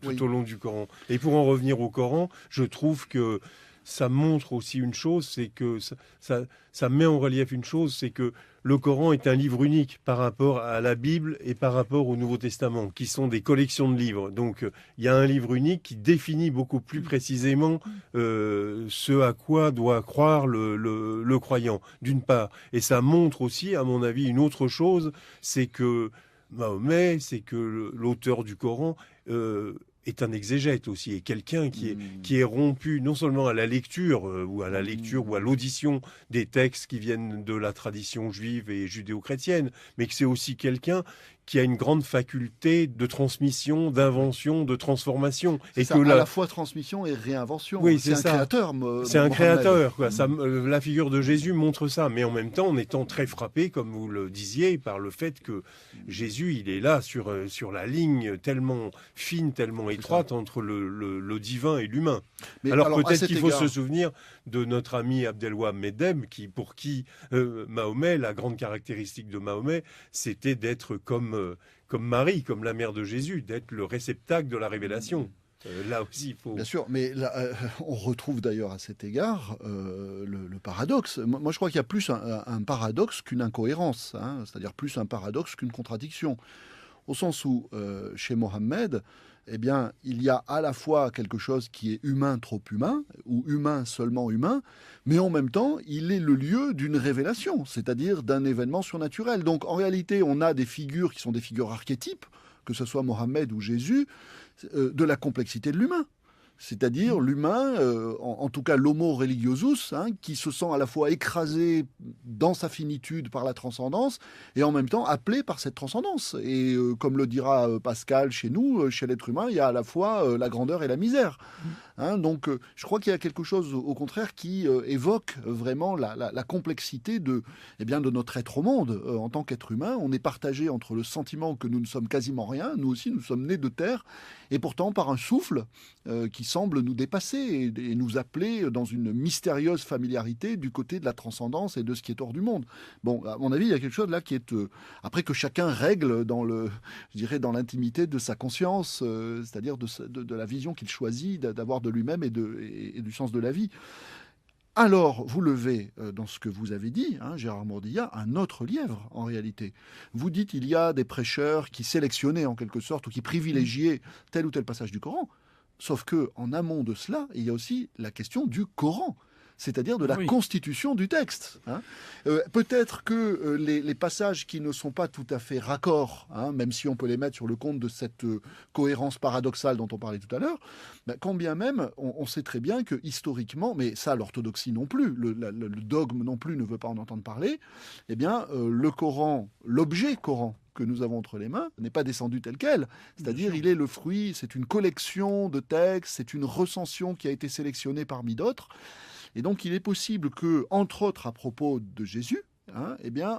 tout au long du Coran. Et pour en revenir au Coran, je trouve que ça montre aussi une chose, c'est que ça met en relief une chose, c'est que le Coran est un livre unique par rapport à la Bible et par rapport au Nouveau Testament, qui sont des collections de livres. Donc, il y a un livre unique qui définit beaucoup plus précisément ce à quoi doit croire le croyant, d'une part. Et ça montre aussi, à mon avis, une autre chose, c'est que Mahomet, c'est que l'auteur du Coran est un exégète aussi, et quelqu'un qui est rompu non seulement à la lecture ou à l'audition des textes qui viennent de la tradition juive et judéo-chrétienne, mais que c'est aussi quelqu'un qui a une grande faculté de transmission, d'invention, de transformation. Et ça, à la fois transmission et réinvention. Oui, c'est un créateur. C'est un créateur. Quoi. La figure de Jésus montre ça, mais en même temps, en étant très frappé, comme vous le disiez, par le fait que Jésus, il est là sur la ligne tellement fine, tellement étroite entre le divin et l'humain. Alors peut-être qu'il faut se souvenir de notre ami Abdelwahab Medeb, pour qui Mahomet, la grande caractéristique de Mahomet, c'était d'être comme Marie, comme la mère de Jésus, d'être le réceptacle de la révélation. Là aussi, il faut... Bien sûr, mais là, on retrouve d'ailleurs à cet égard le paradoxe. Moi, je crois qu'il y a plus un paradoxe qu'une incohérence, c'est-à-dire plus un paradoxe qu'une contradiction. Au sens où, chez Mohammed, il y a à la fois quelque chose qui est humain trop humain, ou humain seulement humain, mais en même temps, il est le lieu d'une révélation, c'est-à-dire d'un événement surnaturel. Donc, en réalité, on a des figures qui sont des figures archétypes, que ce soit Mohammed ou Jésus, de la complexité de l'humain. C'est-à-dire l'humain, en tout cas l'homo religiosus, qui se sent à la fois écrasé dans sa finitude par la transcendance et en même temps appelé par cette transcendance. Et comme le dira Pascal chez nous, chez l'être humain, il y a à la fois la grandeur et la misère. Donc je crois qu'il y a quelque chose au contraire qui évoque vraiment la complexité de notre être au monde. En tant qu'être humain, on est partagé entre le sentiment que nous ne sommes quasiment rien, nous aussi nous sommes nés de terre, et pourtant par un souffle qui semble nous dépasser et nous appeler dans une mystérieuse familiarité du côté de la transcendance et de ce qui est hors du monde. Bon, à mon avis, il y a quelque chose là qui est après que chacun règle dans l'intimité de sa conscience, c'est-à-dire de la vision qu'il choisit d'avoir de lui-même et du sens de la vie. Alors, vous levez, dans ce que vous avez dit, Gérard Mourdillat, un autre lièvre, en réalité. Vous dites qu'il y a des prêcheurs qui sélectionnaient, en quelque sorte, ou qui privilégiaient tel ou tel passage du Coran. Sauf que, en amont de cela, il y a aussi la question du Coran, c'est-à-dire de la constitution du texte. Peut-être que les passages qui ne sont pas tout à fait raccords, même si on peut les mettre sur le compte de cette cohérence paradoxale dont on parlait tout à l'heure, quand bien même, on sait très bien que historiquement, mais ça l'orthodoxie non plus, le dogme non plus ne veut pas en entendre parler, le Coran, l'objet Coran, que nous avons entre les mains n'est pas descendu tel quel. C'est-à-dire, il est le fruit, c'est une collection de textes, c'est une recension qui a été sélectionnée parmi d'autres. Et donc, il est possible que, entre autres, à propos de Jésus,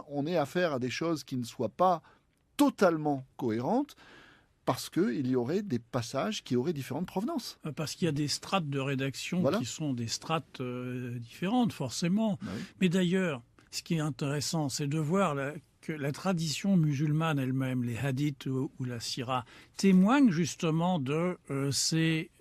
on ait affaire à des choses qui ne soient pas totalement cohérentes, parce qu'il y aurait des passages qui auraient différentes provenances. Parce qu'il y a des strates de rédaction qui sont des strates différentes, forcément. Oui. Mais d'ailleurs, ce qui est intéressant, c'est de voir que la tradition musulmane elle-même, les hadiths ou la sira, témoignent justement de ces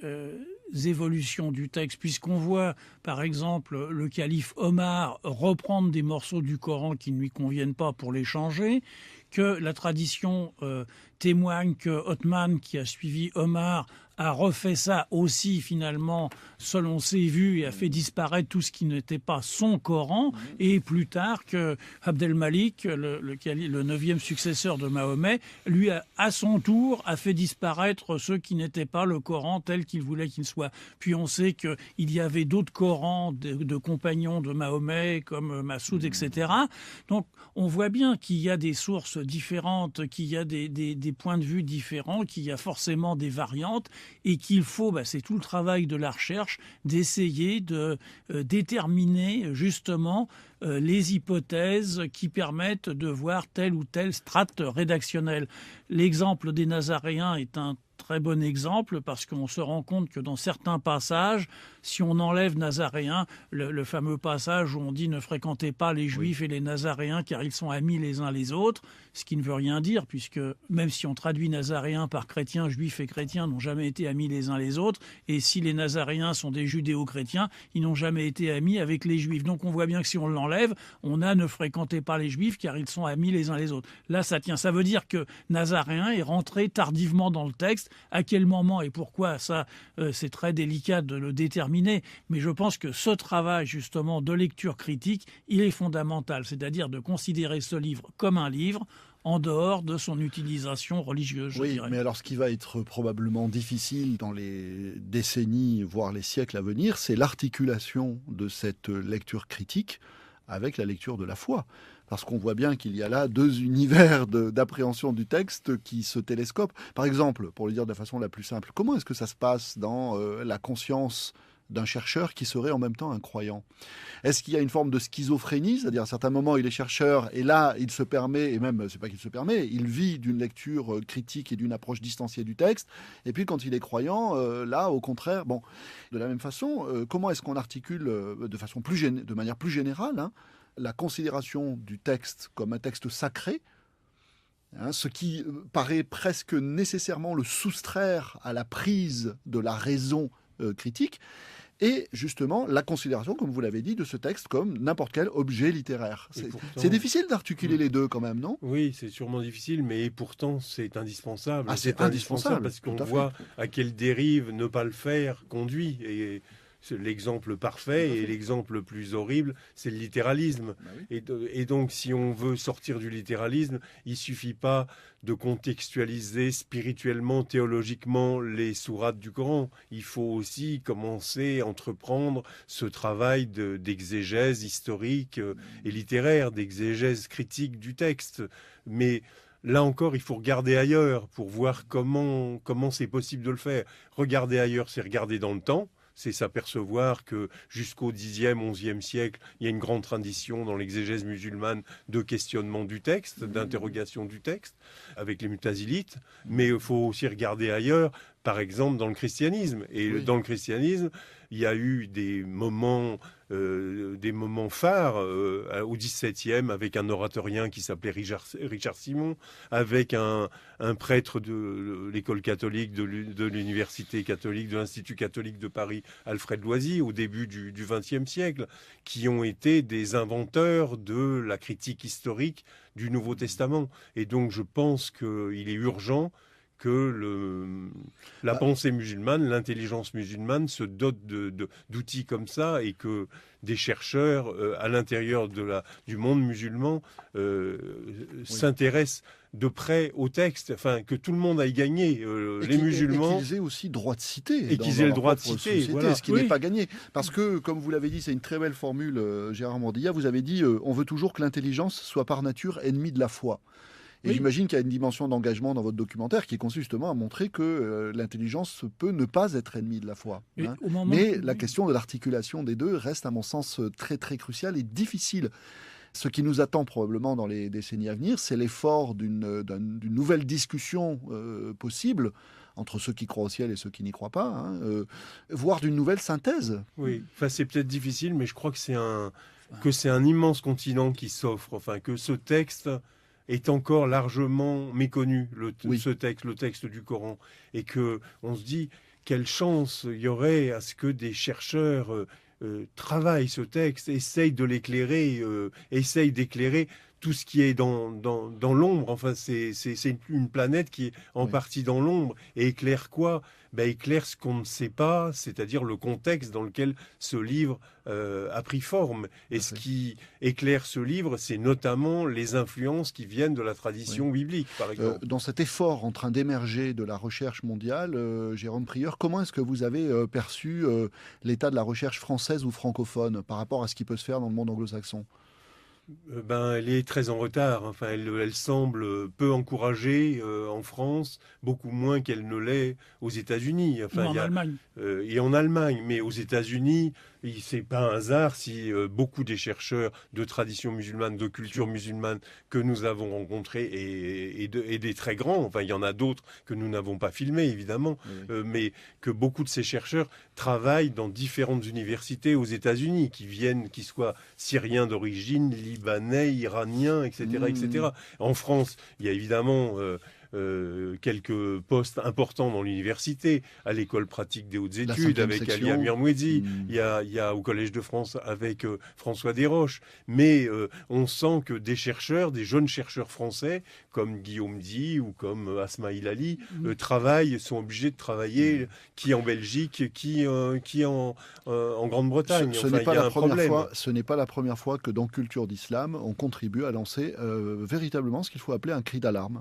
évolutions du texte, puisqu'on voit par exemple le calife Omar reprendre des morceaux du Coran qui ne lui conviennent pas pour les changer, que la tradition témoigne que Othman, qui a suivi Omar, a refait ça aussi finalement selon ses vues et a fait disparaître tout ce qui n'était pas son Coran, et plus tard que Abdelmalik, le 9e successeur de Mahomet, lui à son tour a fait disparaître ceux qui n'étaient pas le Coran tel qu'il voulait qu'il soit. Puis on sait qu'il y avait d'autres Corans de compagnons de Mahomet comme Massoud, etc. Donc on voit bien qu'il y a des sources différentes, qu'il y a des points de vue différents, qu'il y a forcément des variantes, et qu'il faut, c'est tout le travail de la recherche, d'essayer de déterminer justement les hypothèses qui permettent de voir telle ou telle strate rédactionnelle. L'exemple des Nazaréens est un très bon exemple parce qu'on se rend compte que dans certains passages, si on enlève Nazaréens, le fameux passage où on dit ne fréquentez pas les Juifs et les Nazaréens car ils sont amis les uns les autres, ce qui ne veut rien dire puisque même si on traduit Nazaréens par chrétiens, Juifs et chrétiens n'ont jamais été amis les uns les autres, et si les Nazaréens sont des judéo-chrétiens, ils n'ont jamais été amis avec les Juifs. Donc on voit bien que si on l'enlève, on a ne fréquentez pas les Juifs car ils sont amis les uns les autres. Là ça tient, ça veut dire que Nazaréen est rentré tardivement dans le texte. À quel moment et pourquoi, ça c'est très délicat de le déterminer, mais je pense que ce travail justement de lecture critique, il est fondamental, c'est-à-dire de considérer ce livre comme un livre en dehors de son utilisation religieuse, je dirais. Mais alors ce qui va être probablement difficile dans les décennies, voire les siècles à venir, c'est l'articulation de cette lecture critique avec la lecture de la foi. Parce qu'on voit bien qu'il y a là deux univers d'appréhension du texte qui se télescopent. Par exemple, pour le dire de façon la plus simple, comment est-ce que ça se passe dans la conscience d'un chercheur qui serait en même temps un croyant? Est-ce qu'il y a une forme de schizophrénie, c'est-à-dire à certains moments il est chercheur et là il se permet, et même c'est pas qu'il se permet, il vit d'une lecture critique et d'une approche distanciée du texte, et puis quand il est croyant, là au contraire, bon, de la même façon, comment est-ce qu'on articule de manière plus générale la considération du texte comme un texte sacré, ce qui paraît presque nécessairement le soustraire à la prise de la raison critique, et justement la considération, comme vous l'avez dit, de ce texte comme n'importe quel objet littéraire. C'est difficile d'articuler les deux quand même, non ? Oui, c'est sûrement difficile, mais pourtant c'est indispensable. C'est indispensable parce qu'on voit à quelle dérive ne pas le faire conduit. Et l'exemple parfait et l'exemple le plus horrible, c'est le littéralisme. Oui. Et donc, si on veut sortir du littéralisme, il ne suffit pas de contextualiser spirituellement, théologiquement les sourates du Coran. Il faut aussi commencer à entreprendre ce travail d'exégèse historique et littéraire, d'exégèse critique du texte. Mais là encore, il faut regarder ailleurs pour voir comment c'est possible de le faire. Regarder ailleurs, c'est regarder dans le temps. C'est s'apercevoir que jusqu'au Xe, XIe siècle, il y a une grande tradition dans l'exégèse musulmane de questionnement du texte, d'interrogation du texte, avec les Mutazilites. Mais il faut aussi regarder ailleurs, par exemple dans le christianisme. Et dans le christianisme, il y a eu des moments phares au XVIIe avec un oratorien qui s'appelait Richard Simon, avec un prêtre de l'école catholique, de l'université catholique, de l'Institut catholique de Paris, Alfred Loisy, au début du XXe siècle, qui ont été des inventeurs de la critique historique du Nouveau Testament. Et donc je pense qu'il est urgent que la pensée musulmane, l'intelligence musulmane se dote d'outils comme ça, et que des chercheurs à l'intérieur du monde musulman s'intéressent de près au texte, enfin que tout le monde aille gagner, les musulmans. Et qu'ils aient aussi droit de citer. Et qu'ils aient le droit de citer, voilà. Ce qui n'est pas gagné. Parce que, comme vous l'avez dit, c'est une très belle formule, Gérard Mandilla, vous avez dit on veut toujours que l'intelligence soit par nature ennemie de la foi. Et j'imagine qu'il y a une dimension d'engagement dans votre documentaire qui consiste justement à montrer que l'intelligence peut ne pas être ennemie de la foi. Mais la question de l'articulation des deux reste, à mon sens, très très cruciale et difficile. Ce qui nous attend probablement dans les décennies à venir, c'est l'effort d'une nouvelle discussion possible entre ceux qui croient au ciel et ceux qui n'y croient pas, voire d'une nouvelle synthèse. Oui, enfin, c'est peut-être difficile, mais je crois que c'est un immense continent qui s'offre, enfin que ce texte est encore largement méconnu, le texte du Coran, et que on se dit quelle chance il y aurait à ce que des chercheurs travaillent ce texte, essayent de l'éclairer, essayent d'éclairer tout ce qui est dans l'ombre. Enfin, c'est une planète qui est en partie dans l'ombre, et éclaire quoi ? Éclaire ce qu'on ne sait pas, c'est-à-dire le contexte dans lequel ce livre a pris forme. Et ce qui éclaire ce livre, c'est notamment les influences qui viennent de la tradition biblique, par exemple. Dans cet effort en train d'émerger de la recherche mondiale, Jérôme Prieur, comment est-ce que vous avez perçu l'état de la recherche française ou francophone par rapport à ce qui peut se faire dans le monde anglo-saxon ? Elle est très en retard. Enfin, elle semble peu encouragée en France, beaucoup moins qu'elle ne l'est aux États-Unis. Enfin, Ou en Allemagne. Et en Allemagne, mais aux États-Unis, c'est pas un hasard si beaucoup des chercheurs de tradition musulmane, de culture musulmane que nous avons rencontrés et des très grands, enfin, il y en a d'autres que nous n'avons pas filmés évidemment, Oui. mais que beaucoup de ces chercheurs travaillent dans différentes universités aux États-Unis, qui soient syriens d'origine, libanais, iraniens, etc., etc. En France, il y a évidemment quelques postes importants dans l'université, à l'école pratique des hautes études avec Ali Amir Mouedi, il y a au Collège de France avec François Desroches, mais on sent que des chercheurs, des jeunes chercheurs français, comme Guillaume Di ou comme Asma Hilali, sont obligés de travailler, qui en Belgique, qui en Grande-Bretagne. Ce n'est pas la première fois que dans Culture d'Islam, on contribue à lancer véritablement ce qu'il faut appeler un cri d'alarme.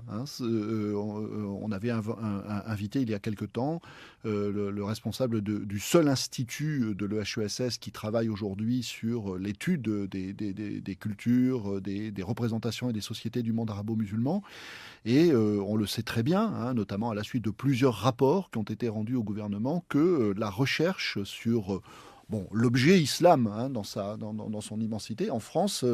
On avait invité il y a quelque temps le responsable du seul institut de l'EHESS qui travaille aujourd'hui sur l'étude des cultures, des représentations et des sociétés du monde arabo-musulman. Et on le sait très bien, notamment à la suite de plusieurs rapports qui ont été rendus au gouvernement, que la recherche sur l'objet islam dans son immensité en France,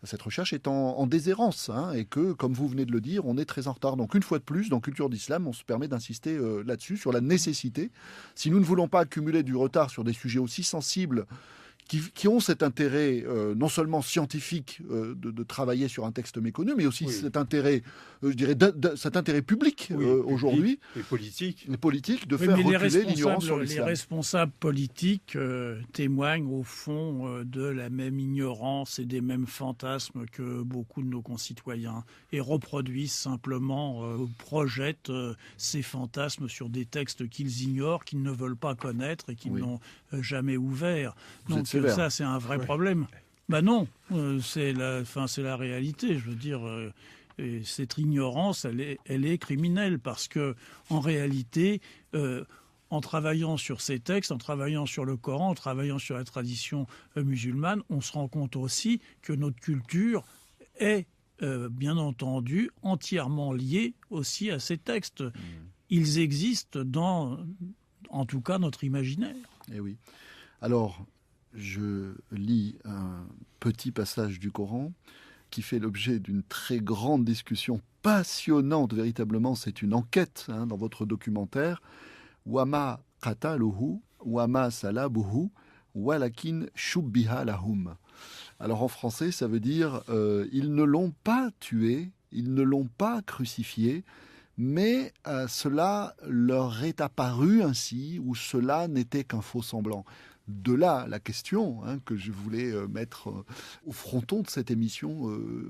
cette recherche est en déshérence, et que, comme vous venez de le dire, on est très en retard. Donc une fois de plus, dans Culture d'Islam, on se permet d'insister là-dessus, sur la nécessité. Si nous ne voulons pas accumuler du retard sur des sujets aussi sensibles, qui ont cet intérêt non seulement scientifique de travailler sur un texte méconnu, mais aussi cet intérêt, je dirais, cet intérêt public aujourd'hui, et politique, de faire reculer l'ignorance sur les l'islam. responsables politiques témoignent au fond de la même ignorance et des mêmes fantasmes que beaucoup de nos concitoyens, et reproduisent simplement, projettent ces fantasmes sur des textes qu'ils ignorent, qu'ils ne veulent pas connaître et qu'ils n'ont jamais ouverts. Donc ça, c'est un vrai problème. Non, c'est la réalité. Je veux dire, cette ignorance, elle est criminelle, parce que en réalité, en travaillant sur ces textes, en travaillant sur le Coran, en travaillant sur la tradition musulmane, on se rend compte aussi que notre culture est, bien entendu, entièrement liée aussi à ces textes. Ils existent dans, en tout cas, notre imaginaire. Eh oui. Alors, je lis un petit passage du Coran qui fait l'objet d'une très grande discussion passionnante, véritablement. C'est une enquête dans votre documentaire. Wama qataluhu, wama salabuhu, walakin shubbiha lahum. Alors en français, ça veut dire ils ne l'ont pas tué, ils ne l'ont pas crucifié, mais cela leur est apparu ainsi, ou cela n'était qu'un faux semblant. De là la question que je voulais mettre au fronton de cette émission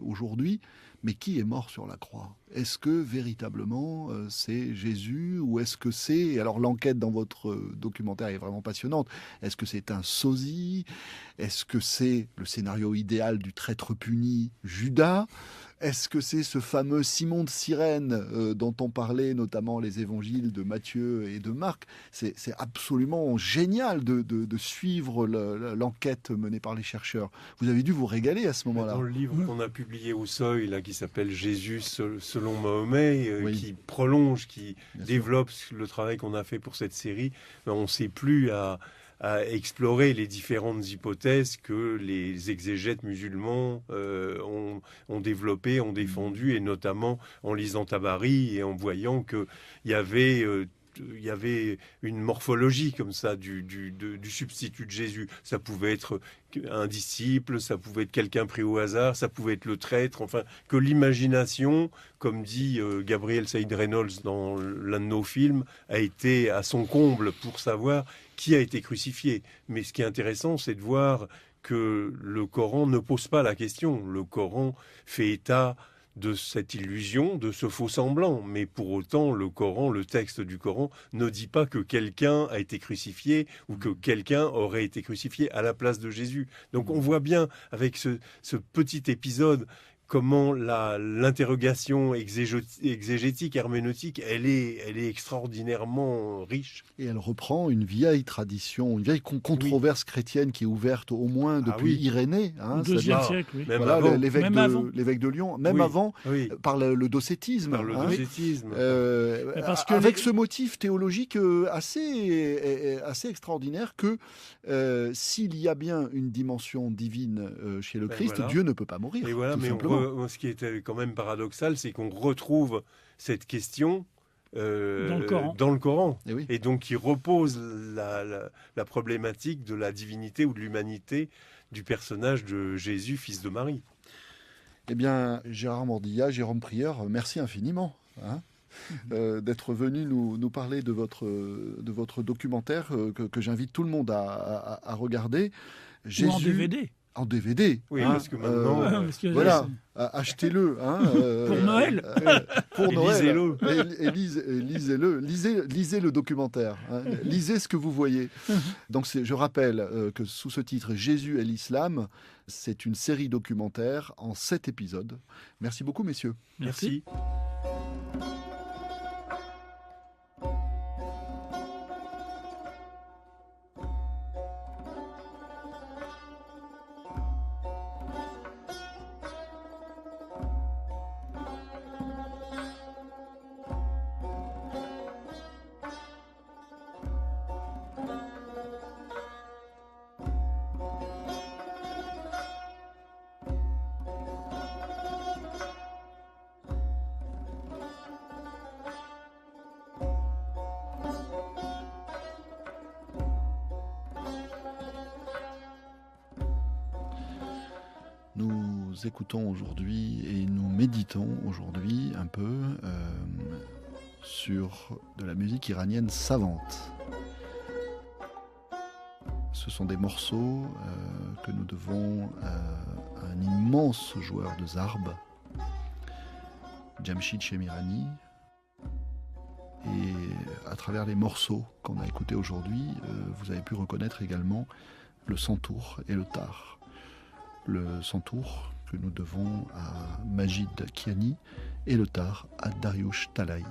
aujourd'hui. Mais qui est mort sur la croix? Est-ce que véritablement c'est Jésus, ou est-ce que c'est... Alors l'enquête dans votre documentaire est vraiment passionnante. Est-ce que c'est un sosie? Est-ce que c'est le scénario idéal du traître puni, Judas? Est-ce que c'est ce fameux Simon de Cyrène dont on parlait notamment les évangiles de Matthieu et de Marc? C'est absolument génial de suivre l'enquête menée par les chercheurs. Vous avez dû vous régaler à ce moment-là. Dans le livre qu'on a publié au Seuil, là, qui s'appelle Jésus selon Mahomet, qui prolonge, qui développe le travail qu'on a fait pour cette série, on ne sait plus à explorer les différentes hypothèses que les exégètes musulmans ont développées, ont défendues, et notamment en lisant Tabari et en voyant qu'il y avait une morphologie comme ça du substitut de Jésus. Ça pouvait être un disciple, ça pouvait être quelqu'un pris au hasard, ça pouvait être le traître, enfin, que l'imagination, comme dit Gabriel Saïd Reynolds dans l'un de nos films, a été à son comble pour savoir qui a été crucifié. Mais ce qui est intéressant, c'est de voir que le Coran ne pose pas la question. Le Coran fait état de cette illusion, de ce faux semblant. Mais pour autant, le Coran, le texte du Coran, ne dit pas que quelqu'un a été crucifié ou que quelqu'un aurait été crucifié à la place de Jésus. Donc on voit bien avec ce petit épisode comment l'interrogation exégétique, herméneutique, elle est extraordinairement riche. Et elle reprend une vieille tradition, une vieille controverse chrétienne qui est ouverte au moins depuis Irénée. Au IIe siècle, oui. Voilà, l'évêque de Lyon, même avant, par le docétisme. Par le docétisme. Avec ce motif théologique assez extraordinaire que s'il y a bien une dimension divine chez le Christ, Dieu ne peut pas mourir. Et voilà, mais ce qui est quand même paradoxal, c'est qu'on retrouve cette question dans le Coran. Et donc qui repose la problématique de la divinité ou de l'humanité du personnage de Jésus, fils de Marie. Eh bien, Gérard Mordillat, Jérôme Prieur, merci infiniment d'être venu nous parler de votre documentaire que j'invite tout le monde à regarder. Ou en DVD. En DVD. Oui, parce que maintenant... voilà, achetez-le. Pour Noël. Pour Noël. Lisez-le. Lisez le documentaire. Lisez ce que vous voyez. Donc, je rappelle que sous ce titre, Jésus et l'Islam, c'est une série documentaire en 7 épisodes. Merci beaucoup, messieurs. Merci. Nous écoutons aujourd'hui et nous méditons aujourd'hui un peu sur de la musique iranienne savante. Ce sont des morceaux que nous devons à un immense joueur de zarb, Jamshid Shemirani. Et à travers les morceaux qu'on a écoutés aujourd'hui, vous avez pu reconnaître également le santour et le tar. Le santour que nous devons à Majid Kiani et le tar à Dariush Talaï.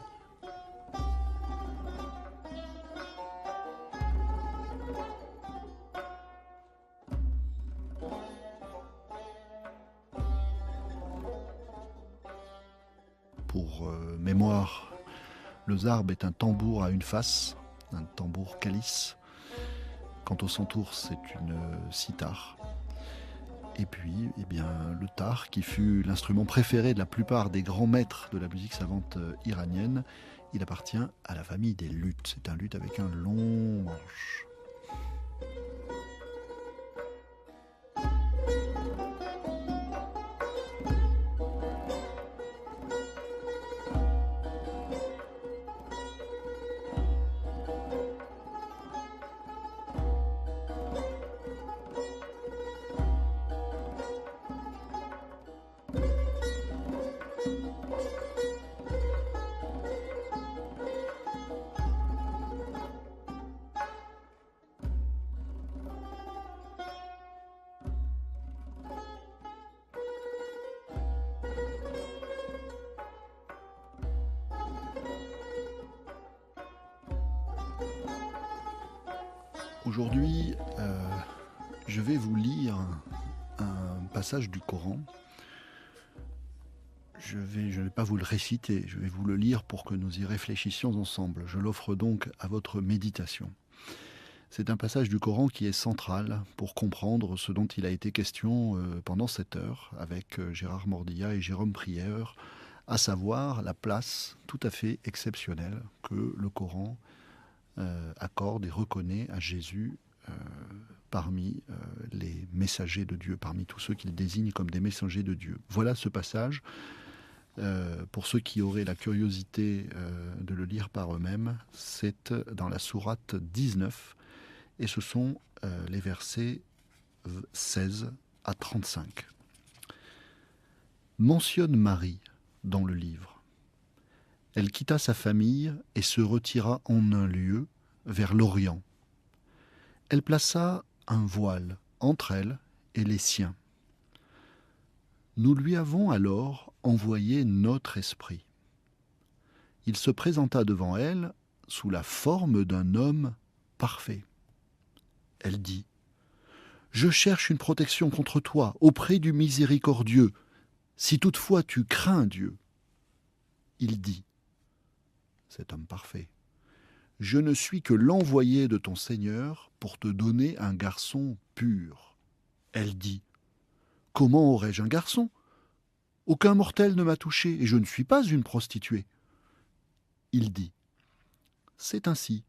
Pour mémoire, le zarb est un tambour à une face, un tambour calice. Quant au santour, c'est une sitar. Et puis, le tar, qui fut l'instrument préféré de la plupart des grands maîtres de la musique savante iranienne, il appartient à la famille des luths. C'est un luth avec un long manche. Aujourd'hui, je vais vous lire un passage du Coran. Je ne vais pas vous le réciter, je vais vous le lire pour que nous y réfléchissions ensemble. Je l'offre donc à votre méditation. C'est un passage du Coran qui est central pour comprendre ce dont il a été question pendant cette heure avec Gérard Mordillat et Jérôme Prieur, à savoir la place tout à fait exceptionnelle que le Coran accorde et reconnaît à Jésus parmi les messagers de Dieu, parmi tous ceux qu'il désigne comme des messagers de Dieu. Voilà ce passage. Pour ceux qui auraient la curiosité de le lire par eux-mêmes, c'est dans la sourate 19 et ce sont les versets 16 à 35. Mentionne Marie dans le livre. Elle quitta sa famille et se retira en un lieu vers l'Orient. Elle plaça un voile entre elle et les siens. Nous lui avons alors envoyé notre esprit. Il se présenta devant elle sous la forme d'un homme parfait. Elle dit : « Je cherche une protection contre toi auprès du miséricordieux, si toutefois tu crains Dieu. » Il dit, cet homme parfait, « Je ne suis que l'envoyé de ton Seigneur pour te donner un garçon pur. » Elle dit, « Comment aurais-je un garçon ? Aucun mortel ne m'a touché et je ne suis pas une prostituée. » Il dit, « C'est ainsi.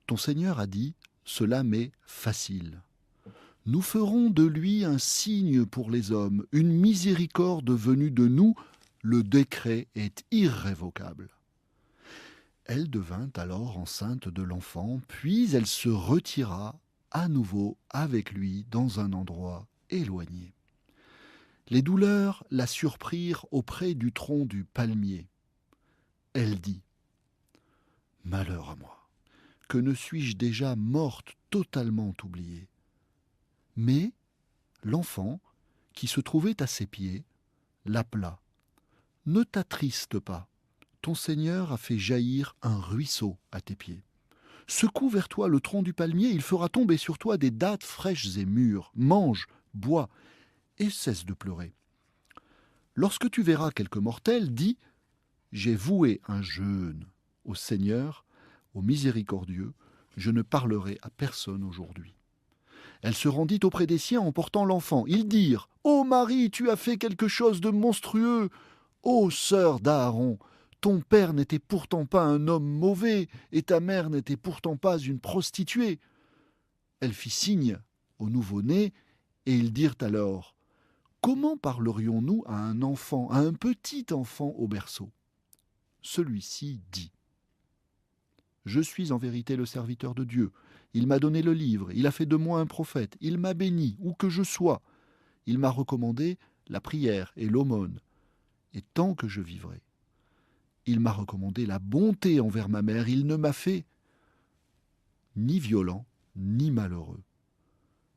Ton Seigneur a dit, cela m'est facile. Nous ferons de lui un signe pour les hommes, une miséricorde venue de nous, le décret est irrévocable. » Elle devint alors enceinte de l'enfant, puis elle se retira à nouveau avec lui dans un endroit éloigné. Les douleurs la surprirent auprès du tronc du palmier. Elle dit, « Malheur à moi, que ne suis-je déjà morte totalement oubliée ?» Mais l'enfant, qui se trouvait à ses pieds, l'appela. « Ne t'attriste pas, ton Seigneur a fait jaillir un ruisseau à tes pieds. Secoue vers toi le tronc du palmier, il fera tomber sur toi des dattes fraîches et mûres. Mange, bois, et cesse de pleurer. Lorsque tu verras quelque mortel, dis : j'ai voué un jeûne au Seigneur, au miséricordieux, je ne parlerai à personne aujourd'hui. » Elle se rendit auprès des siens en portant l'enfant. Ils dirent : ô Marie, tu as fait quelque chose de monstrueux. Ô sœur d'Aaron, ton père n'était pourtant pas un homme mauvais, et ta mère n'était pourtant pas une prostituée. Elle fit signe au nouveau-né, et ils dirent alors : comment parlerions-nous à un enfant, à un petit enfant au berceau ? Celui-ci dit : je suis en vérité le serviteur de Dieu. Il m'a donné le livre, il a fait de moi un prophète, il m'a béni, où que je sois. Il m'a recommandé la prière et l'aumône, et tant que je vivrai. Il m'a recommandé la bonté envers ma mère, il ne m'a fait ni violent, ni malheureux.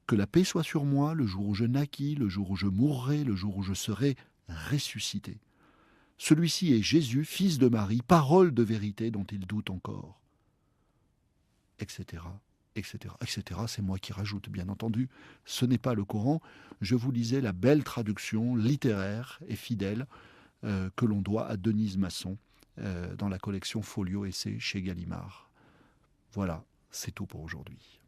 Que la paix soit sur moi le jour où je naquis, le jour où je mourrai, le jour où je serai ressuscité. Celui-ci est Jésus, fils de Marie, parole de vérité dont il doute encore. Etc., etc., etc. C'est moi qui rajoute, bien entendu. Ce n'est pas le Coran. Je vous lisais la belle traduction littéraire et fidèle que l'on doit à Denise Masson dans la collection Folio Essai chez Gallimard. Voilà, c'est tout pour aujourd'hui.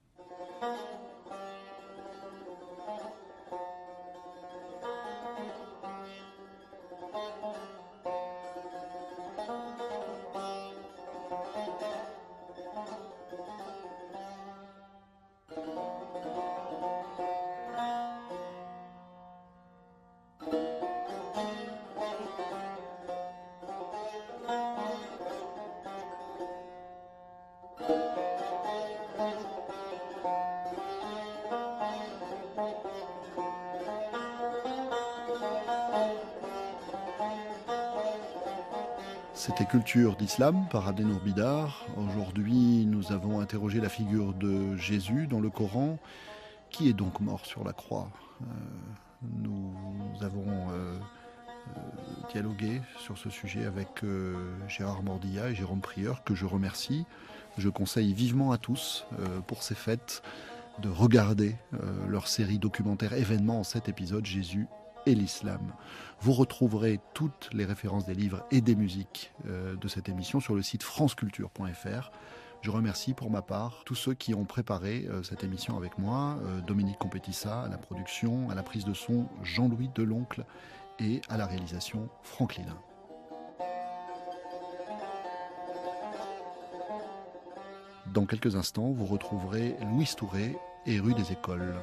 C'était Culture d'Islam par Adennour Bidar. Aujourd'hui, nous avons interrogé la figure de Jésus dans le Coran. Qui est donc mort sur la croix ? Nous avons dialogué sur ce sujet avec Gérard Mordilla et Jérôme Prieur, que je remercie. Je conseille vivement à tous, pour ces fêtes, de regarder leur série documentaire événement en 7 épisodes, Jésus et l'Islam. Vous retrouverez toutes les références des livres et des musiques de cette émission sur le site franceculture.fr. Je remercie pour ma part tous ceux qui ont préparé cette émission avec moi, Dominique Compétissa à la production, à la prise de son, Jean-Louis Deloncle et à la réalisation, Franck Lilin. Dans quelques instants, vous retrouverez Louise Touré et Rue des Écoles.